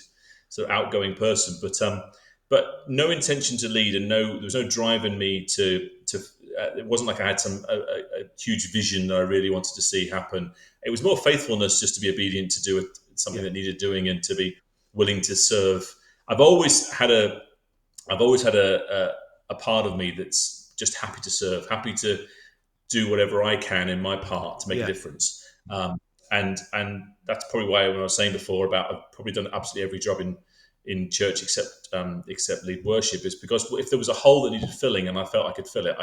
B: sort of outgoing person, but no intention to lead, and no, there was no drive in me to. It wasn't like I had a huge vision that I really wanted to see happen. It was more faithfulness, just to be obedient to do something
A: yeah,
B: that needed doing, and to be willing to serve. I've always had a I've always had a part of me that's just happy to serve, happy to do whatever I can in my part to make a
A: yeah,
B: difference. And that's probably why, when I was saying before about I've probably done absolutely every job in church except lead worship, is because if there was a hole that needed filling and I felt I could fill it,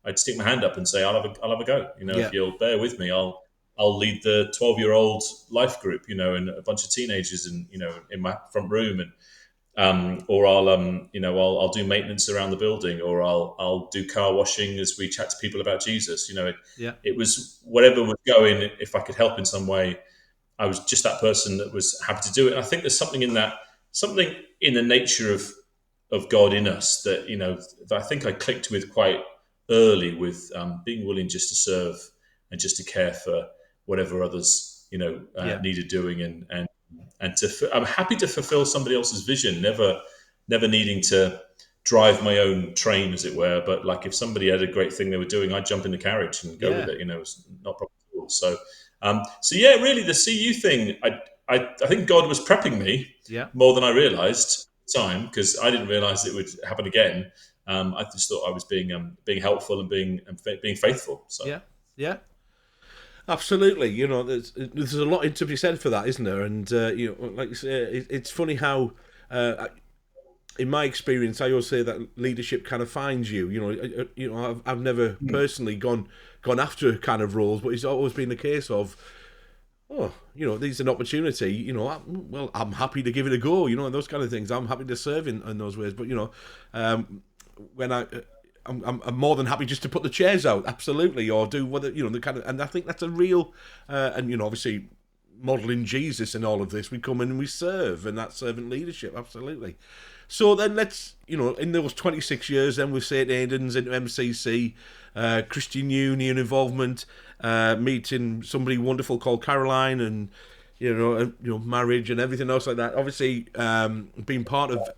B: I'd stick my hand up and say I'll have a go. You know,
A: yeah,
B: if you'll bear with me, I'll lead the 12-year-old life group. You know, and a bunch of teenagers, and you know, in my front room, and or I'll do maintenance around the building, or I'll do car washing as we chat to people about Jesus. You know,
A: yeah,
B: it was whatever was going. If I could help in some way, I was just that person that was happy to do it. And I think there's something in that, something in the nature of God in us that, you know, that I think I clicked with quite early, with being willing just to serve and just to care for whatever others, you know,
A: yeah,
B: needed doing, and I'm happy to fulfill somebody else's vision, never needing to drive my own train, as it were. But like, if somebody had a great thing they were doing, I'd jump in the carriage and go with
A: yeah,
B: it. You know, it's not a problem at all. So yeah, really, the CU thing, I think God was prepping me
A: yeah,
B: more than I realised at the time, because I didn't realise it would happen again. I just thought I was being helpful and being faithful. So
A: yeah, yeah. Absolutely. You know, there's a lot to be said for that, isn't there? And you know, like you say, it's funny how. In my experience, I always say that leadership kind of finds you. You know, I've never personally gone after kind of roles, but it's always been the case of, oh, you know, there's an opportunity. You know, I'm happy to give it a go. You know, and those kind of things. I'm happy to serve in those ways. But you know, when I'm more than happy just to put the chairs out, absolutely, or do whether you know the kind of. And I think that's a real, and you know, obviously modeling Jesus in all of this. We come in and we serve, and that's servant leadership, absolutely. So then let's, you know, in those 26 years, then with St. Aidan's into MCC, Christian Union involvement, meeting somebody wonderful called Caroline, and marriage and everything else like that. Obviously, being part of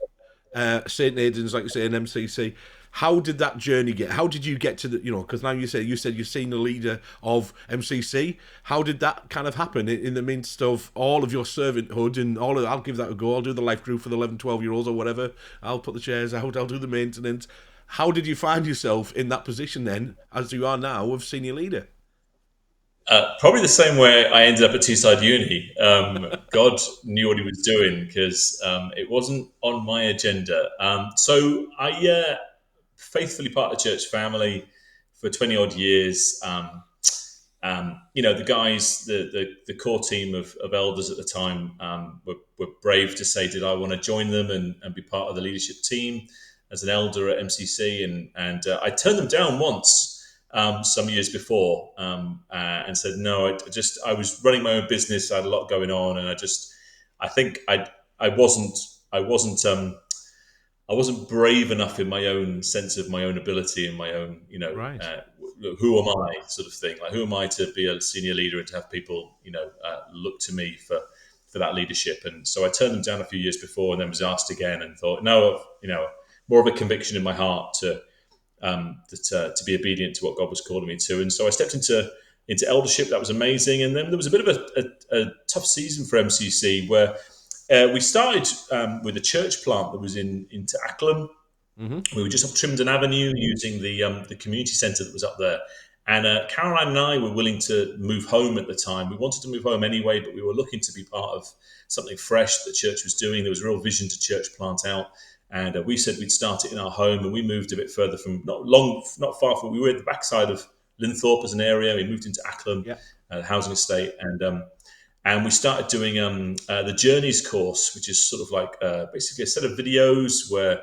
A: St. Aidan's, like you say, in MCC. How did that journey get? How did you get to the, you know, because now you said you're senior leader of MCC. How did that kind of happen in the midst of all of your servanthood and all of, I'll give that a go. I'll do the life group for the 11, 12-year-olds or whatever. I'll put the chairs out. I'll do the maintenance. How did you find yourself in that position then, as you are now, of senior leader?
B: probably the same way I ended up at Teesside Uni. God knew what He was doing, because it wasn't on my agenda. So I faithfully part of the church family for 20 odd years. You know, the guys, the core team of elders at the time, were brave to say, did I want to join them and be part of the leadership team as an elder at MCC? And I turned them down once, some years before, and said no. I was running my own business. I had a lot going on, and I think I wasn't I wasn't I wasn't brave enough in my own sense of my own ability and my own,
A: Right.
B: who am I, sort of thing. Like, who am I to be a senior leader and to have people, look to me for for that leadership. And so I turned them down a few years before, and then was asked again, and thought, no, more of a conviction in my heart to be obedient to what God was calling me to. And so I stepped into eldership. That was amazing. And then there was a bit of a tough season for MCC where we started with a church plant that was into Acklam. We were just off Trimden Avenue using the community centre that was up there. And Caroline and I were willing to move home at the time. We wanted to move home anyway, but we were looking to be part of something fresh that the church was doing. There was a real vision to church plant out. And we said we'd start it in our home, and we moved a bit further from, not far from, we were at the backside of Linthorpe as an area. We moved into Acklam, housing estate, and we started doing the Journeys course, which is sort of like basically a set of videos where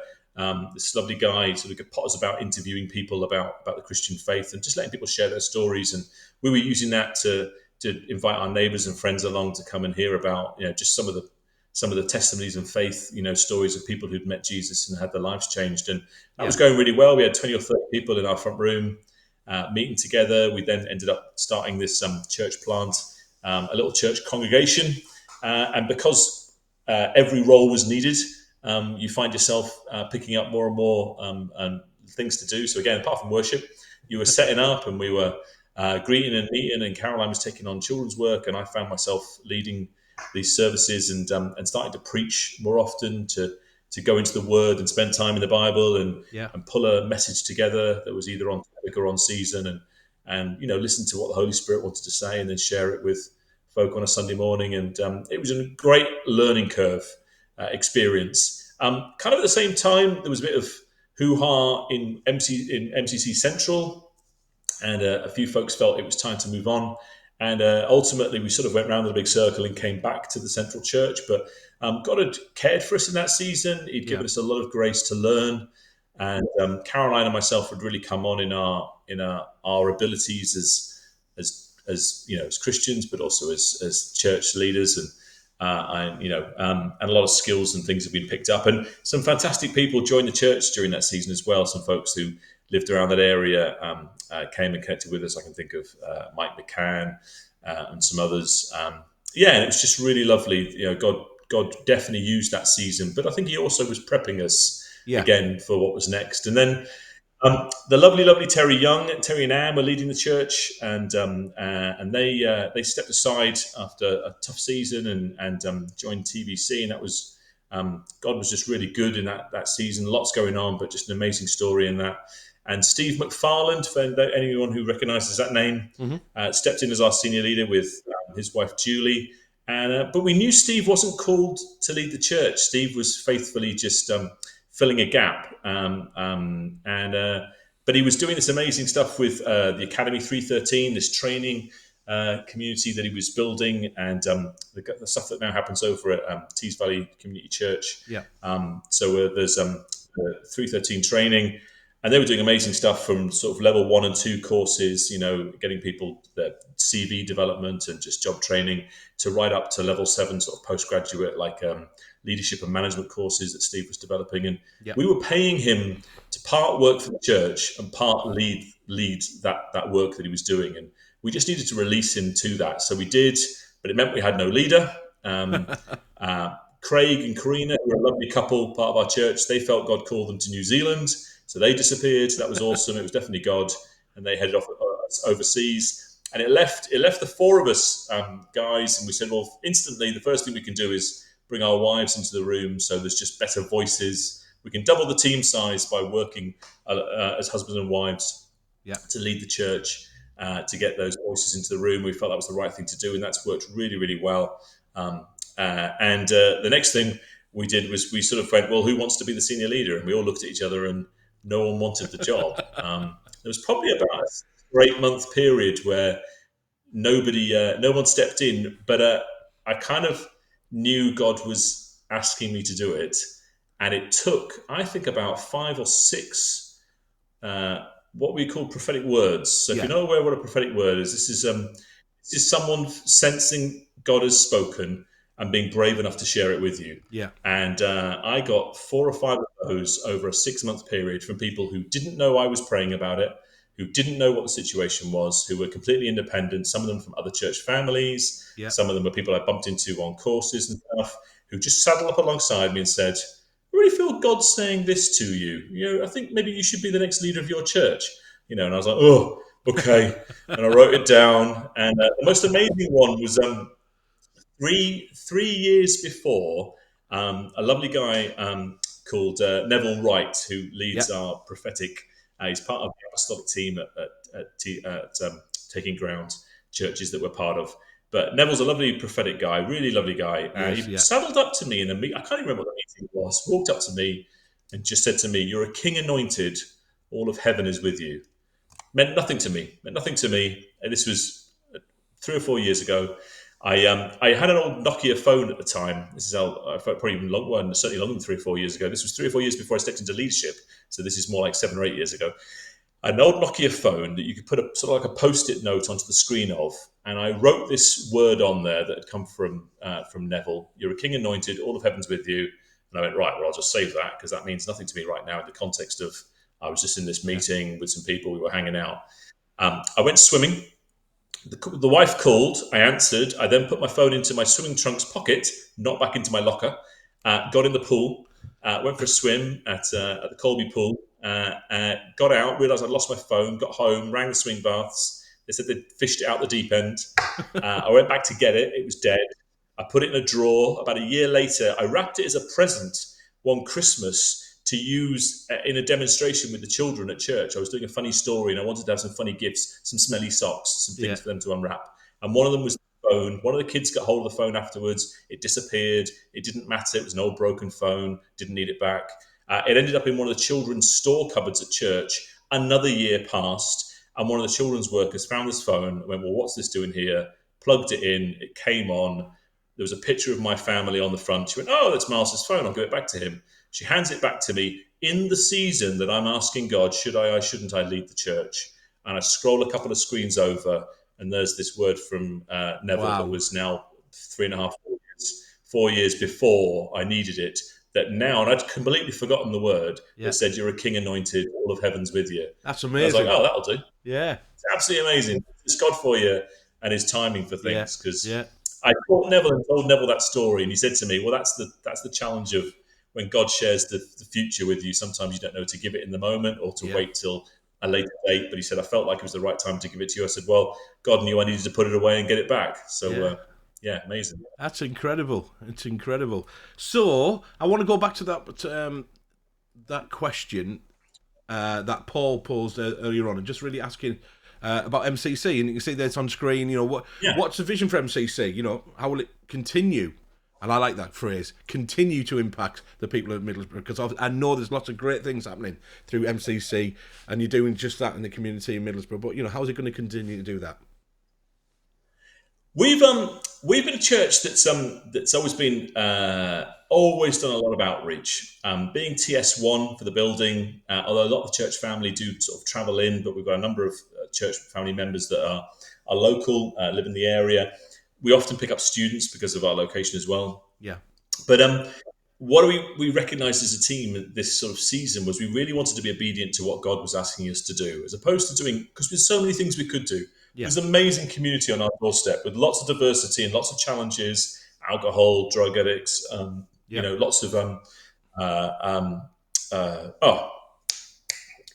B: this lovely guy sort of pot us about interviewing people about the Christian faith and just letting people share their stories. And we were using that to invite our neighbours and friends along to come and hear about just some of the testimonies and faith stories of people who'd met Jesus and had their lives changed. And that was going really well. We had 20 or 30 people in our front room meeting together. We then ended up starting this church plant, a little church congregation, and because every role was needed, you find yourself picking up more and more things to do. So again, apart from worship, you were setting up, and we were greeting and meeting, and Caroline was taking on children's work, and I found myself leading these services and starting to preach more often, to go into the Word and spend time in the Bible and pull a message together that was either on topic or on season, and listen to what the Holy Spirit wanted to say, and then share it with folk on a Sunday morning. And it was a great learning curve experience. Kind of at the same time, there was a bit of hoo-ha in MCC Central, and a few folks felt it was time to move on. And ultimately, we sort of went round in a big circle and came back to the Central Church. But God had cared for us in that season. He'd given us a lot of grace to learn. And Caroline and myself had really come on in our abilities as Christians, but also as church leaders, and and a lot of skills and things have been picked up. And some fantastic people joined the church during that season as well. Some folks who lived around that area came and connected with us. I can think of Mike McCann and some others. And it was just really lovely. God definitely used that season, but I think He also was prepping us again for what was next. And then the lovely Terry and Anne were leading the church, and they stepped aside after a tough season and joined TVC, and that was God was just really good in that season. Lots going on, but just an amazing story in that. And Steve McFarland, for anyone who recognises that name, stepped in as our senior leader with his wife Julie. And but we knew Steve wasn't called to lead the church. Steve was faithfully just filling a gap, but he was doing this amazing stuff with the Academy 313, this training community that he was building, and the stuff that now happens over at Tees Valley Community Church. So there's 313 training, and they were doing amazing stuff from sort of level 1 and 2 courses, getting people their CV development and just job training, to right up to level 7 sort of postgraduate, like leadership and management courses that Steve was developing. And we were paying him to part work for the church and part lead that work that he was doing. And we just needed to release him to that. So we did, but it meant we had no leader. Craig and Karina, who are a lovely couple, part of our church, they felt God called them to New Zealand. So they disappeared. That was awesome. It was definitely God. And they headed off overseas. And it left the 4 of us guys. And we said, well, instantly, the first thing we can do is bring our wives into the room, so there's just better voices. We can double the team size by working as husbands and wives to lead the church, to get those voices into the room. We felt that was the right thing to do, and that's worked really, really well. And the next thing we did was we sort of went, well, who wants to be the senior leader? And we all looked at each other, and no one wanted the job. There was probably about a 8-month period where no one stepped in, but I kind of knew God was asking me to do it, and it took, I think, about 5 or 6 what we call prophetic words. So if you're not aware what a prophetic word is, this is someone sensing God has spoken and being brave enough to share it with you. And I got 4 or 5 of those over a 6-month period from people who didn't know I was praying about it, who didn't know what the situation was, who were completely independent, some of them from other church families,
A: Yeah.
B: some of them were people I bumped into on courses and stuff, who just saddled up alongside me and said, I really feel God's saying this to you. I think maybe you should be the next leader of your church. And I was like, oh, okay. And I wrote it down. And the most amazing one was 3 years before, a lovely guy called Neville Wright, who
A: Yeah.
B: leads our prophetic. He's part of the apostolic team at Taking Ground churches that we're part of. But Neville's a lovely prophetic guy, really lovely guy.
A: Yes.
B: He
A: Yeah.
B: saddled up to me in a meeting. I can't even remember what the meeting was. Walked up to me and just said to me, "You're a king anointed. All of heaven is with you." Meant nothing to me. Meant nothing to me. And this was 3 or 4 years ago. I had an old Nokia phone at the time. This is probably even longer, certainly longer than 3 or 4 years ago. This was 3 or 4 years before I stepped into leadership. So this is more like 7 or 8 years ago. An old Nokia phone that you could put a sort of like a post-it note onto the screen of, and I wrote this word on there that had come from Neville. You're a king anointed. All of heaven's with you. And I went, right, well, I'll just save that because that means nothing to me right now in the context of I was just in this meeting with some people. We were hanging out. I went swimming. The wife called. I answered. I then put my phone into my swimming trunks pocket, not back into my locker. Got in the pool. Went for a swim at the Colby pool. Got out. Realised I'd lost my phone. Got home. Rang the swing baths. They said they'd fished it out the deep end. I went back to get it. It was dead. I put it in a drawer. About a year later, I wrapped it as a present one Christmas to use in a demonstration with the children at church. I was doing a funny story and I wanted to have some funny gifts, some smelly socks, some things
A: Yeah.
B: for them to unwrap. And one of them was the phone. One of the kids got hold of the phone afterwards. It disappeared. It didn't matter. It was an old broken phone. Didn't need it back. It ended up in one of the children's store cupboards at church. Another year passed and one of the children's workers found this phone and went, well, what's this doing here? Plugged it in. It came on. There was a picture of my family on the front. She went, oh, that's Miles's phone. I'll give it back to him. She hands it back to me in the season that I'm asking God, should I, shouldn't I lead the church? And I scroll a couple of screens over, and there's this word from Neville that
A: Wow.
B: was now 3.5, 4 years before I needed it. That now, and I'd completely forgotten the word
A: Yeah.
B: that said, "You're a king anointed, all of heaven's with you."
A: That's
B: And I was like,
A: amazing.
B: "Oh, that'll do."
A: Yeah.
B: It's absolutely amazing. It's God for you and His timing for
A: Yeah.
B: things. Because
A: Yeah.
B: I called Neville and told Neville that story, and he said to me, "Well, that's the challenge of when God shares the future with you. Sometimes you don't know to give it in the moment or to
A: Yeah.
B: wait till a later date." But he said, "I felt like it was the right time to give it to you." I said, "Well, God knew I needed to put it away and get it back." So,
A: Yeah.
B: yeah, amazing.
A: That's incredible. It's incredible. So I want to go back to that question that Paul posed earlier on, and just really asking about MCC. And you can see that it's on screen.
B: Yeah.
A: What's the vision for MCC? How will it continue? And I like that phrase, continue to impact the people of Middlesbrough, because I know there's lots of great things happening through MCC, and you're doing just that in the community in Middlesbrough. But how is it going to continue to do that?
B: We've been a church that's always done a lot of outreach. Being TS1 for the building, although a lot of the church family do sort of travel in, but we've got a number of church family members that are local, live in the area. We often pick up students because of our location as well.
A: Yeah.
B: But what we recognised as a team this sort of season was we really wanted to be obedient to what God was asking us to do, as opposed to doing, because there's so many things we could do.
A: Yeah.
B: There's an amazing community on our doorstep with lots of diversity and lots of challenges, alcohol, drug addicts, lots of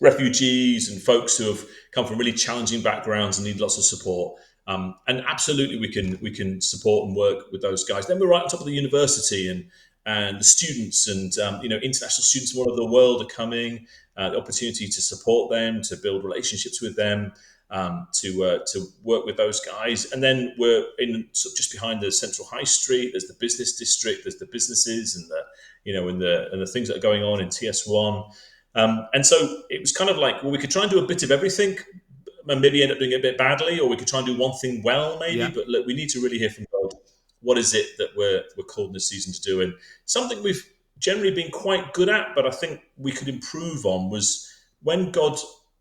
B: refugees and folks who have come from really challenging backgrounds and need lots of support. And absolutely, we can support and work with those guys. Then we're right on top of the university and the students and international students from all over the world are coming. The opportunity to support them, to build relationships with them, to work with those guys. And then we're in sort of just behind the central high street. There's the business district. There's the businesses and the things that are going on in TS1. And so it was kind of like, well, we could try and do a bit of everything and maybe end up doing it a bit badly, or we could try and do one thing well, maybe.
A: Yeah.
B: But look, we need to really hear from God. What is it that we're called in this season to do? And something we've generally been quite good at, but I think we could improve on, was when God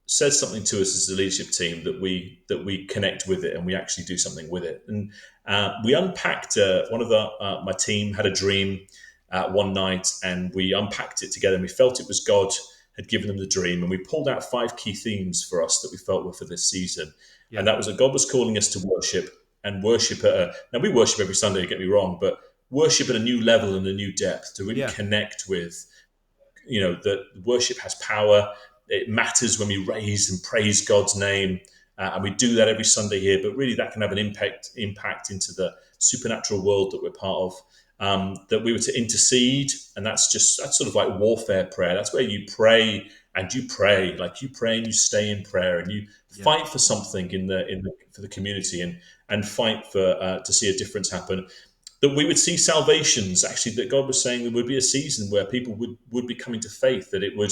B: says something to us as a leadership team that we connect with it and we actually do something with it. And we unpacked one of my team had a dream one night, and we unpacked it together, and we felt it was God had given them the dream, and we pulled out 5 key themes for us that we felt were for this season.
A: Yeah.
B: And that was that God was calling us to worship, and worship now we worship every Sunday, don't get me wrong, but worship at a new level and a new depth to really connect with, that worship has power. It matters when we raise and praise God's name, and we do that every Sunday here. But really, that can have an impact into the supernatural world that we're part of. That we were to intercede, and that's sort of like warfare prayer. That's where you pray and you pray, like you pray and you stay in prayer and you fight for something for the community and fight for to see a difference happen. That we would see salvations, actually, that God was saying there would be a season where people would be coming to faith, that it would,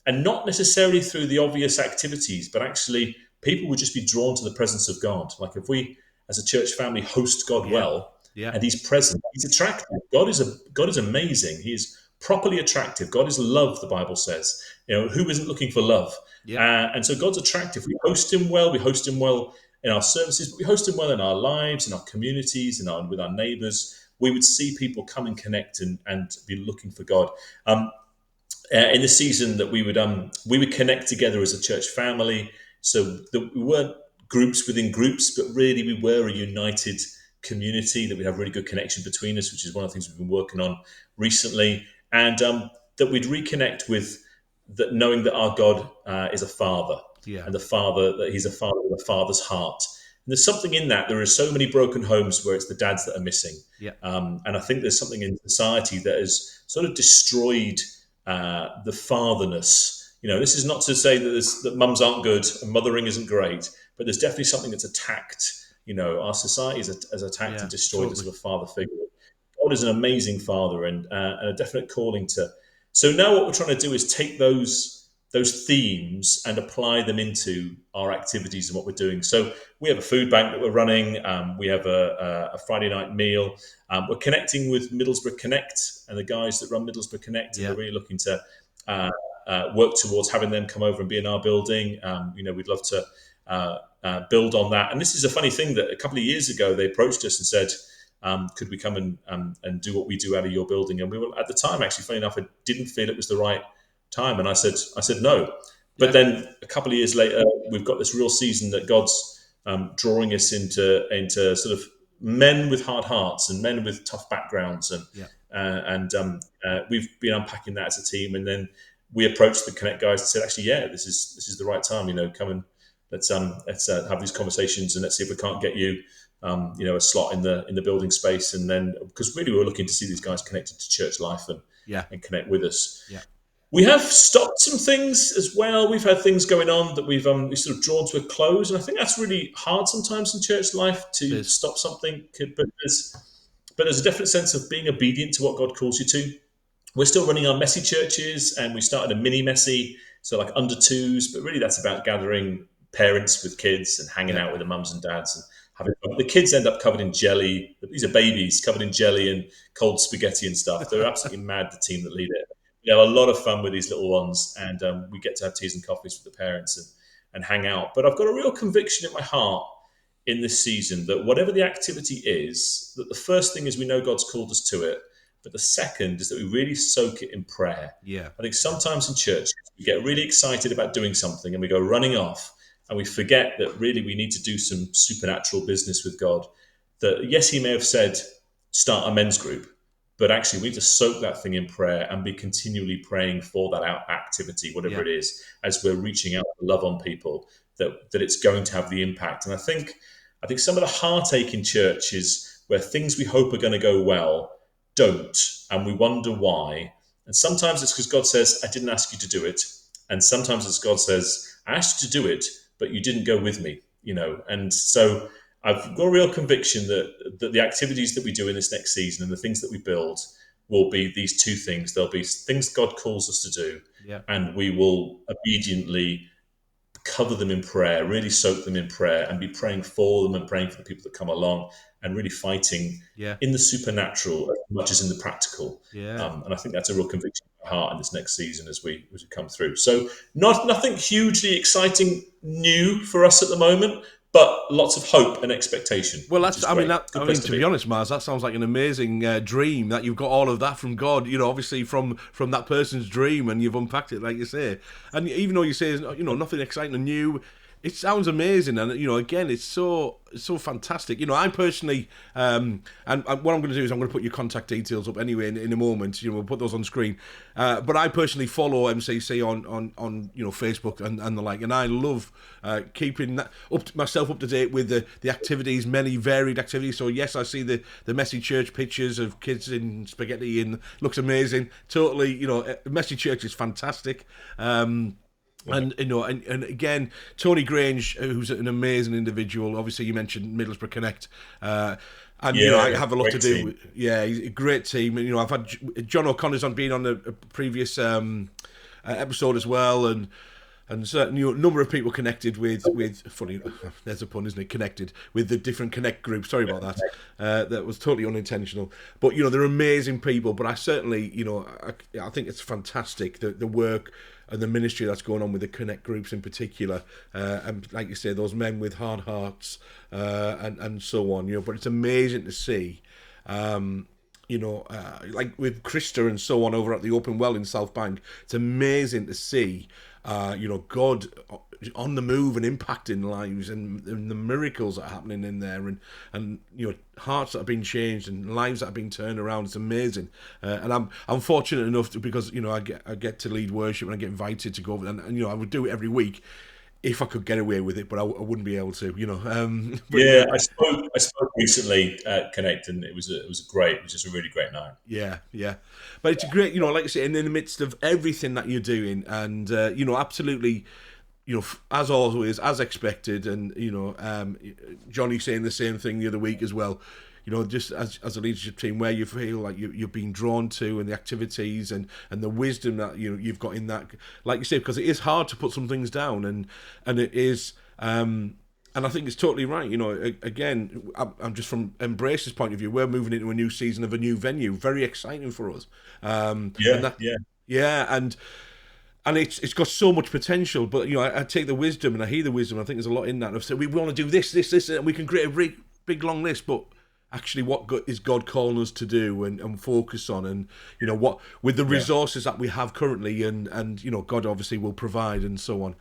B: and not necessarily through the obvious activities, but actually people would just be drawn to the presence of God. Like if we, as a church family, host God well, and He's present, He's attractive. God is amazing. He is properly attractive. God is love, the Bible says. Who isn't looking for love? And so God's attractive. We host Him well. We host Him well in our services, but we host Him well in our lives, in our communities, with our neighbours. We would see people come and connect and be looking for God. In the season that we would connect together as a church family, so that we weren't groups within groups, but really we were a united community, that we'd have really good connection between us, which is one of the things we've been working on recently, and that we'd reconnect with that, knowing that our God is a father, and that He's a father with a father's heart. And there's something in that. There are so many broken homes where it's the dads that are missing, and I think there's something in society that has sort of destroyed the fatherness. This is not to say that mums aren't good and mothering isn't great, but there's definitely something that's attacked. Our society has attacked and destroyed the sort of father figure. God is an amazing father, and a definite calling to. So now what we're trying to do is take those themes and apply them into our activities and what we're doing. So we have a food bank that we're running. We have a Friday night meal. We're connecting with Middlesbrough Connect and the guys that run Middlesbrough Connect, and we're really looking to work towards having them come over and be in our building. We'd love to build on that. And this is a funny thing, that a couple of years ago they approached us and said, could we come and do what we do out of your building? And we were, at the time, actually, funny enough, I didn't feel it was the right time, and I said no. But then a couple of years later, we've got this real season that God's drawing us into sort of men with hard hearts and men with tough backgrounds, and we've been unpacking that as a team. And then we approached the Connect guys and said, actually, this is the right time. Come and let's have these conversations, and let's see if we can't get you a slot in the building space. And then, because really we were looking to see these guys connected to church life and connect with us. We have stopped some things as well. We've had things going on that we've sort of drawn to a close, and I think that's really hard sometimes in church life to stop something. But there's a definite sense of being obedient to what God calls you to. We're still running our messy churches, and we started a mini messy, so like under twos. But really, that's about gathering parents with kids and hanging out with the mums and dads and having fun. The kids end up covered in jelly. These are babies covered in jelly and cold spaghetti and stuff. They're absolutely mad, the team that lead it. We have a lot of fun with these little ones, and we get to have teas and coffees with the parents and hang out. But I've got a real conviction in my heart in this season that whatever the activity is, that the first thing is we know God's called us to it, but the second is that we really soak it in prayer. I think sometimes in church we get really excited about doing something and we go running off, and we forget that really we need to do some supernatural business with God. That yes, He may have said start a men's group, but actually we need to soak that thing in prayer and be continually praying for that activity, whatever it is, as we're reaching out to love on people, that it's going to have the impact. And I think some of the heartache in church is where things we hope are going to go well don't, and we wonder why. And sometimes it's because God says, I didn't ask you to do it. And sometimes it's God says, I asked you to do it, but you didn't go with me, And so I've got a real conviction that the activities that we do in this next season and the things that we build will be these two things. There'll be things God calls us to do, and we will obediently cover them in prayer, really soak them in prayer, and be praying for them and praying for the people that come along, and really fighting in the supernatural as much as in the practical. And I think that's a real conviction in my heart in this next season as we come through. So nothing hugely exciting new for us at the moment, but lots of hope and expectation,
A: Well,
B: which
A: that's.
B: is great. Good
A: I
B: place
A: mean,
B: to
A: to
B: be.
A: be honest, Mars, that sounds like an amazing dream that you've got all of that from God. Obviously from that person's dream, and you've unpacked it, like you say. And even though you say, nothing exciting and new, it sounds amazing. And again, it's so fantastic. I personally, and what I'm going to do is I'm going to put your contact details up anyway in a moment. We'll put those on screen. But I personally follow MCC on Facebook and the like, and I love keeping that myself up to date with the activities, many varied activities. So yes, I see the messy church pictures of kids in spaghetti, and looks amazing. Totally, messy church is fantastic. And and again, Tony Grange, who's an amazing individual. Obviously, you mentioned Middlesbrough Connect, and I
B: Yeah,
A: have a lot
B: great
A: to do.
B: team.
A: Yeah, he's a great team. And I've had John O'Connor's on being on a previous episode as well, and certainly a number of people connected with funny. There's a pun, isn't it? Connected with the different Connect groups. Sorry about that. That was totally unintentional. But they're amazing people. But I certainly, I think it's fantastic the work and the ministry that's going on with the Connect groups in particular, and like you say, those men with hard hearts, and so on. But it's amazing to see. Like with Krista and so on over at the Open Well in South Bank, it's amazing to see, God on the move and impacting lives, and the miracles that are happening in there, and hearts that have been changed and lives that have been turned around. It's amazing, and I'm fortunate enough because I get to lead worship, and I get invited to go over, and I would do it every week if I could get away with it, but I wouldn't be able to, but
B: Yeah,
A: yeah.
B: I spoke recently at Connect, and it was just a really great night.
A: Yeah, yeah, but it's great, like I say, in the midst of everything that you're doing, and absolutely, as always, as expected, and Johnny saying the same thing the other week as well. Just as a leadership team, where you feel like you've been drawn to, and the activities and the wisdom that you've got in that, like you say, because it is hard to put some things down, and it is. And I think it's totally right. Again, I'm just from Embrace's point of view. We're moving into a new season of a new venue. Very exciting for us. And
B: Yeah,
A: that,
B: yeah.
A: yeah, and it's got so much potential. But I take the wisdom and I hear the wisdom. I think there's a lot in that. I've said we want to do this, and we can create a big long list. But actually, what is God calling us to do and focus on, and what with the
B: Yeah.
A: resources that we have currently, and God obviously will provide, and so on.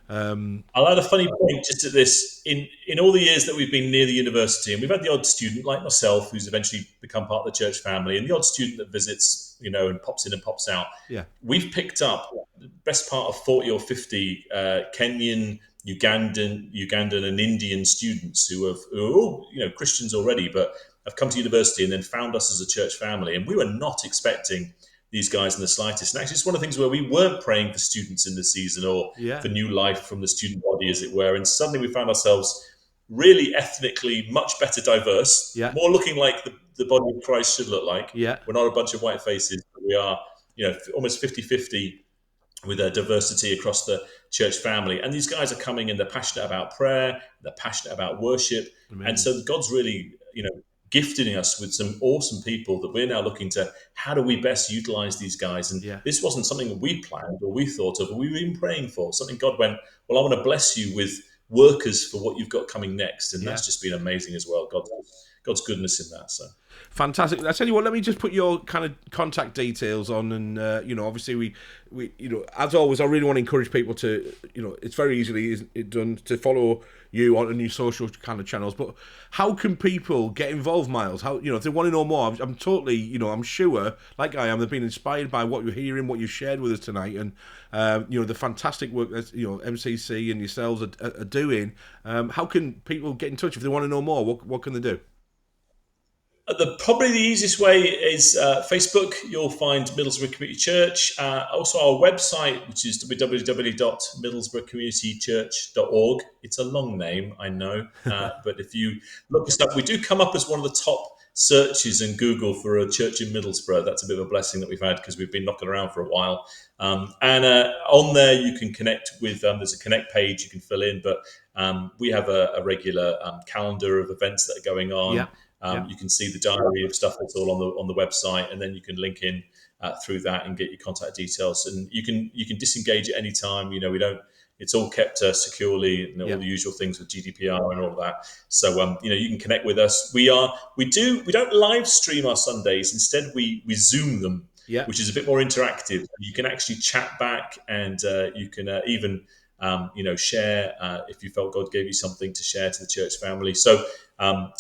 B: I'll add a funny point just to this. In all the years that we've been near the university, and we've had the odd student like myself who's eventually become part of the church family, and the odd student that visits, and pops in and pops out.
A: Yeah,
B: We've picked up the best part of 40 or 50 Kenyan, Ugandan, and Indian students who are all Christians already, but have come to university and then found us as a church family, and we were not expecting these guys in the slightest. And actually, it's one of the things where we weren't praying for students in the season or
A: yeah,
B: for new life from the student body, as it were. And suddenly we found ourselves really ethnically much better diverse,
A: yeah,
B: more looking like the body of Christ should look like.
A: yeah.
B: We're not a bunch of white faces, but we are, almost 50-50 with a diversity across the church family. And these guys are coming and they're passionate about prayer, they're passionate about worship. And
A: Amazing.
B: so God's really, gifting us with some awesome people that we're now looking to how do we best utilize these guys. And
A: Yeah,
B: this wasn't something that we planned or we thought of or we were even praying for. Something God went, well, I want to bless you with workers for what you've got coming next. And
A: yeah.
B: that's just been amazing as well. God's goodness in that. So
A: Fantastic. I tell you what, let me just put your kind of contact details on, and obviously we as always, I really want to encourage people to, it's very easily done to follow you on your social kind of channels. But how can people get involved, Miles? How if they want to know more? I'm totally, I'm sure, like I am, they've been inspired by what you're hearing, what you've shared with us tonight, and the fantastic work that MCC and yourselves are doing. How can people get in touch if they want to know more? What can they do?
B: probably the easiest way is Facebook. You'll find Middlesbrough Community Church. Also, our website, which is www.middlesbroughcommunitychurch.org. It's a long name, I know, but if you look us up, we do come up as one of the top searches in Google for a church in Middlesbrough. That's a bit of a blessing that we've had because we've been knocking around for a while. And on there, you can connect with. There's a connect page you can fill in, but we have a regular calendar of events that are going
A: Yeah,
B: on.
A: yeah,
B: You can see the diary of stuff that's all on the website, and then you can link in through that and get your contact details. And you can disengage at any time. We don't It's all kept securely, all the usual things with GDPR and all of that. So you can connect with us. We don't live stream our Sundays. Instead, we Zoom them, which is a bit more interactive. You can actually chat back, and you can even share if you felt God gave you something to share to the church family. So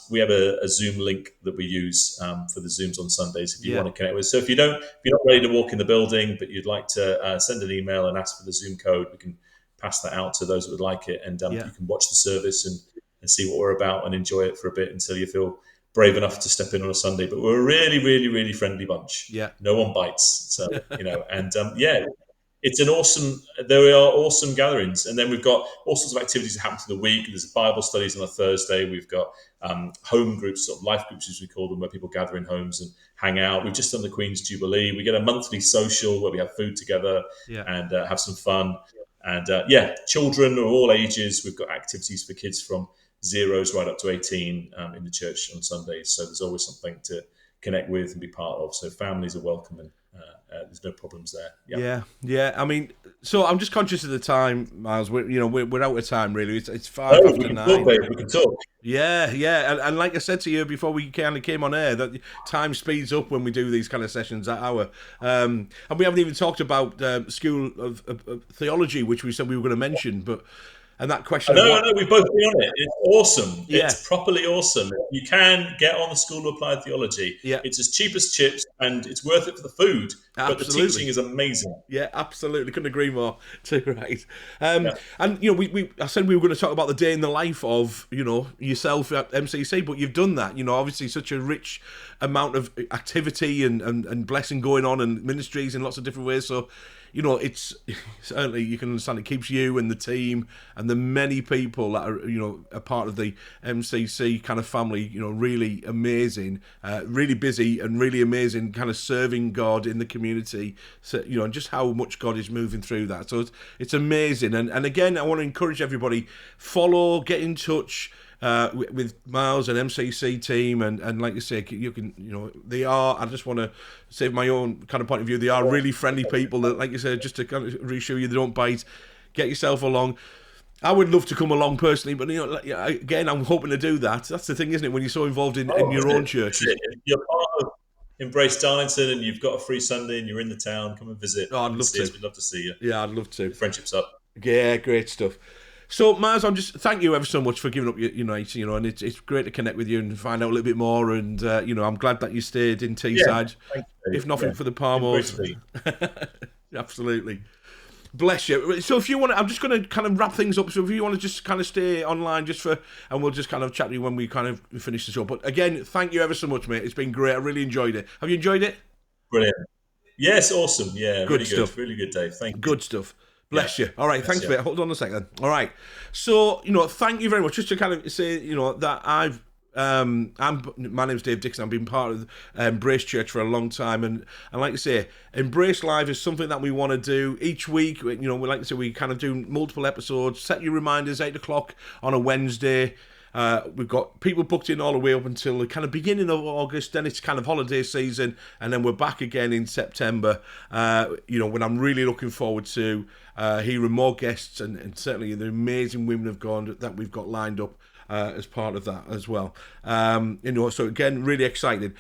B: we have a Zoom link that we use for the Zooms on Sundays if you want to connect with us. So if you're not ready to walk in the building, but you'd like to send an email and ask for the Zoom code, we can pass that out to those that would like it, and you can watch the service and see what we're about and enjoy it for a bit until you feel brave enough to step in on a Sunday. But we're a really, really, really friendly bunch. No one bites. So, it's an awesome. There are awesome gatherings, and then we've got all sorts of activities that happen through the week. There's Bible studies on a Thursday. We've got home groups, sort of life groups as we call them, where people gather in homes and hang out. We've just done the Queen's Jubilee. We get a monthly social where we have food together and have some fun. And children of all ages. We've got activities for kids from zeros right up to 18 in the church on Sundays. So there's always something to connect with and be part of. So families are welcome, and there's no problems there.
A: Yeah. I mean, so I'm just conscious of the time, Miles. We're out of time really. It's 5 after 9.
B: Talk, babe. We can talk.
A: Yeah, and like I said to you before we kind of came on air, that time speeds up when we do these kind of sessions that hour. And we haven't even talked about School of Theology, which we said we were going to mention, but. And that question.
B: No, we've both been on it. It's awesome. Yeah. It's properly awesome. You can get on the School of Applied Theology. Yeah. It's as cheap as chips, and it's worth it for the food. Absolutely. But the teaching is amazing.
A: Yeah, absolutely. Couldn't agree more. Too right. And I said we were going to talk about the day in the life of yourself at MCC, but you've done that. Obviously such a rich amount of activity and blessing going on, and ministries in lots of different ways. So. It's certainly, you can understand, it keeps you and the team and the many people that are, a part of the MCC kind of family, really amazing, really busy and really amazing, kind of serving God in the community. So, and just how much God is moving through that. So it's amazing. And again, I want to encourage everybody, follow, get in touch. With Miles and MCC team, and like you say, you can, they are. I just want to say my own kind of point of view. They are really friendly people. That, like you said, just to kind of reassure you, they don't bite. Get yourself along. I would love to come along personally, but again, I'm hoping to do that. That's the thing, isn't it? When you're so involved in your own church,
B: you're part of Embrace Darlington, and you've got a free Sunday, and you're in the town. Come and visit.
A: Oh, I'd love to.
B: We'd love to see you.
A: Yeah, I'd love to.
B: The friendship's up.
A: Yeah, great stuff. So, Miles, I'm just thank you ever so much for giving up your night, and it's great to connect with you and find out a little bit more. And I'm glad that you stayed in Teesside, if nothing for the Palmos. Absolutely, bless you. So, if you want, I'm just going to kind of wrap things up. So, if you want to just kind of stay online, and we'll just kind of chat to you when we kind of finish the show. But again, thank you ever so much, mate. It's been great. I really enjoyed it. Have you enjoyed it?
B: Brilliant. Yes, awesome. Yeah, good stuff. Really good, Dave. Thank you.
A: Good stuff. Bless you. All right, thanks, mate. Hold on a second. All right. So, thank you very much. Just to kind of say, that my name's Dave Dixon. I've been part of Embrace Church for a long time, and like I say, Embrace Live is something that we want to do each week. We like to say, we kind of do multiple episodes. Set your reminders, 8:00 on a Wednesday. We've got people booked in all the way up until the kind of beginning of August. Then it's kind of holiday season, and then we're back again in September. When I'm really looking forward to hearing more guests and certainly the amazing women of God that we've got lined up as part of that as well. So again, really excited.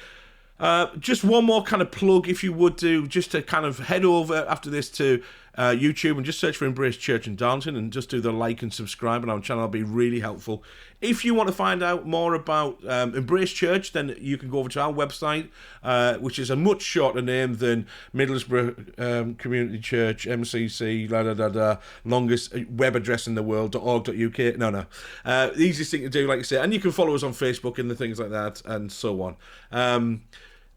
A: Just one more kind of plug, if you would do, just to kind of head over after this to YouTube and just search for Embrace Church in Darlington and just do the like and subscribe on our channel. It'll be really helpful. If you want to find out more about Embrace Church, then you can go over to our website, which is a much shorter name than Middlesbrough Community Church, MCC, longest web address in the world, .org.uk. No. The easiest thing to do, like I say, and you can follow us on Facebook and the things like that, and so on.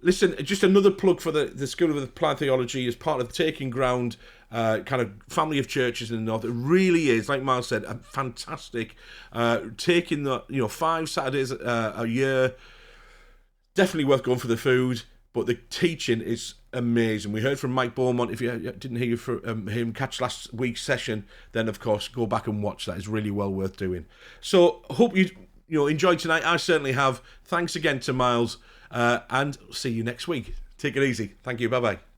A: Listen, just another plug for the School of Applied Theology as part of the Taking Ground kind of family of churches in the north. It really is, like Miles said, a fantastic. Taking the 5 Saturdays a year, definitely worth going for the food. But the teaching is amazing. We heard from Mike Beaumont. If you didn't hear him catch last week's session, then of course go back and watch that. It's really well worth doing. So hope you enjoyed tonight. I certainly have. Thanks again to Miles. And see you next week. Take it easy. Thank you. Bye-bye.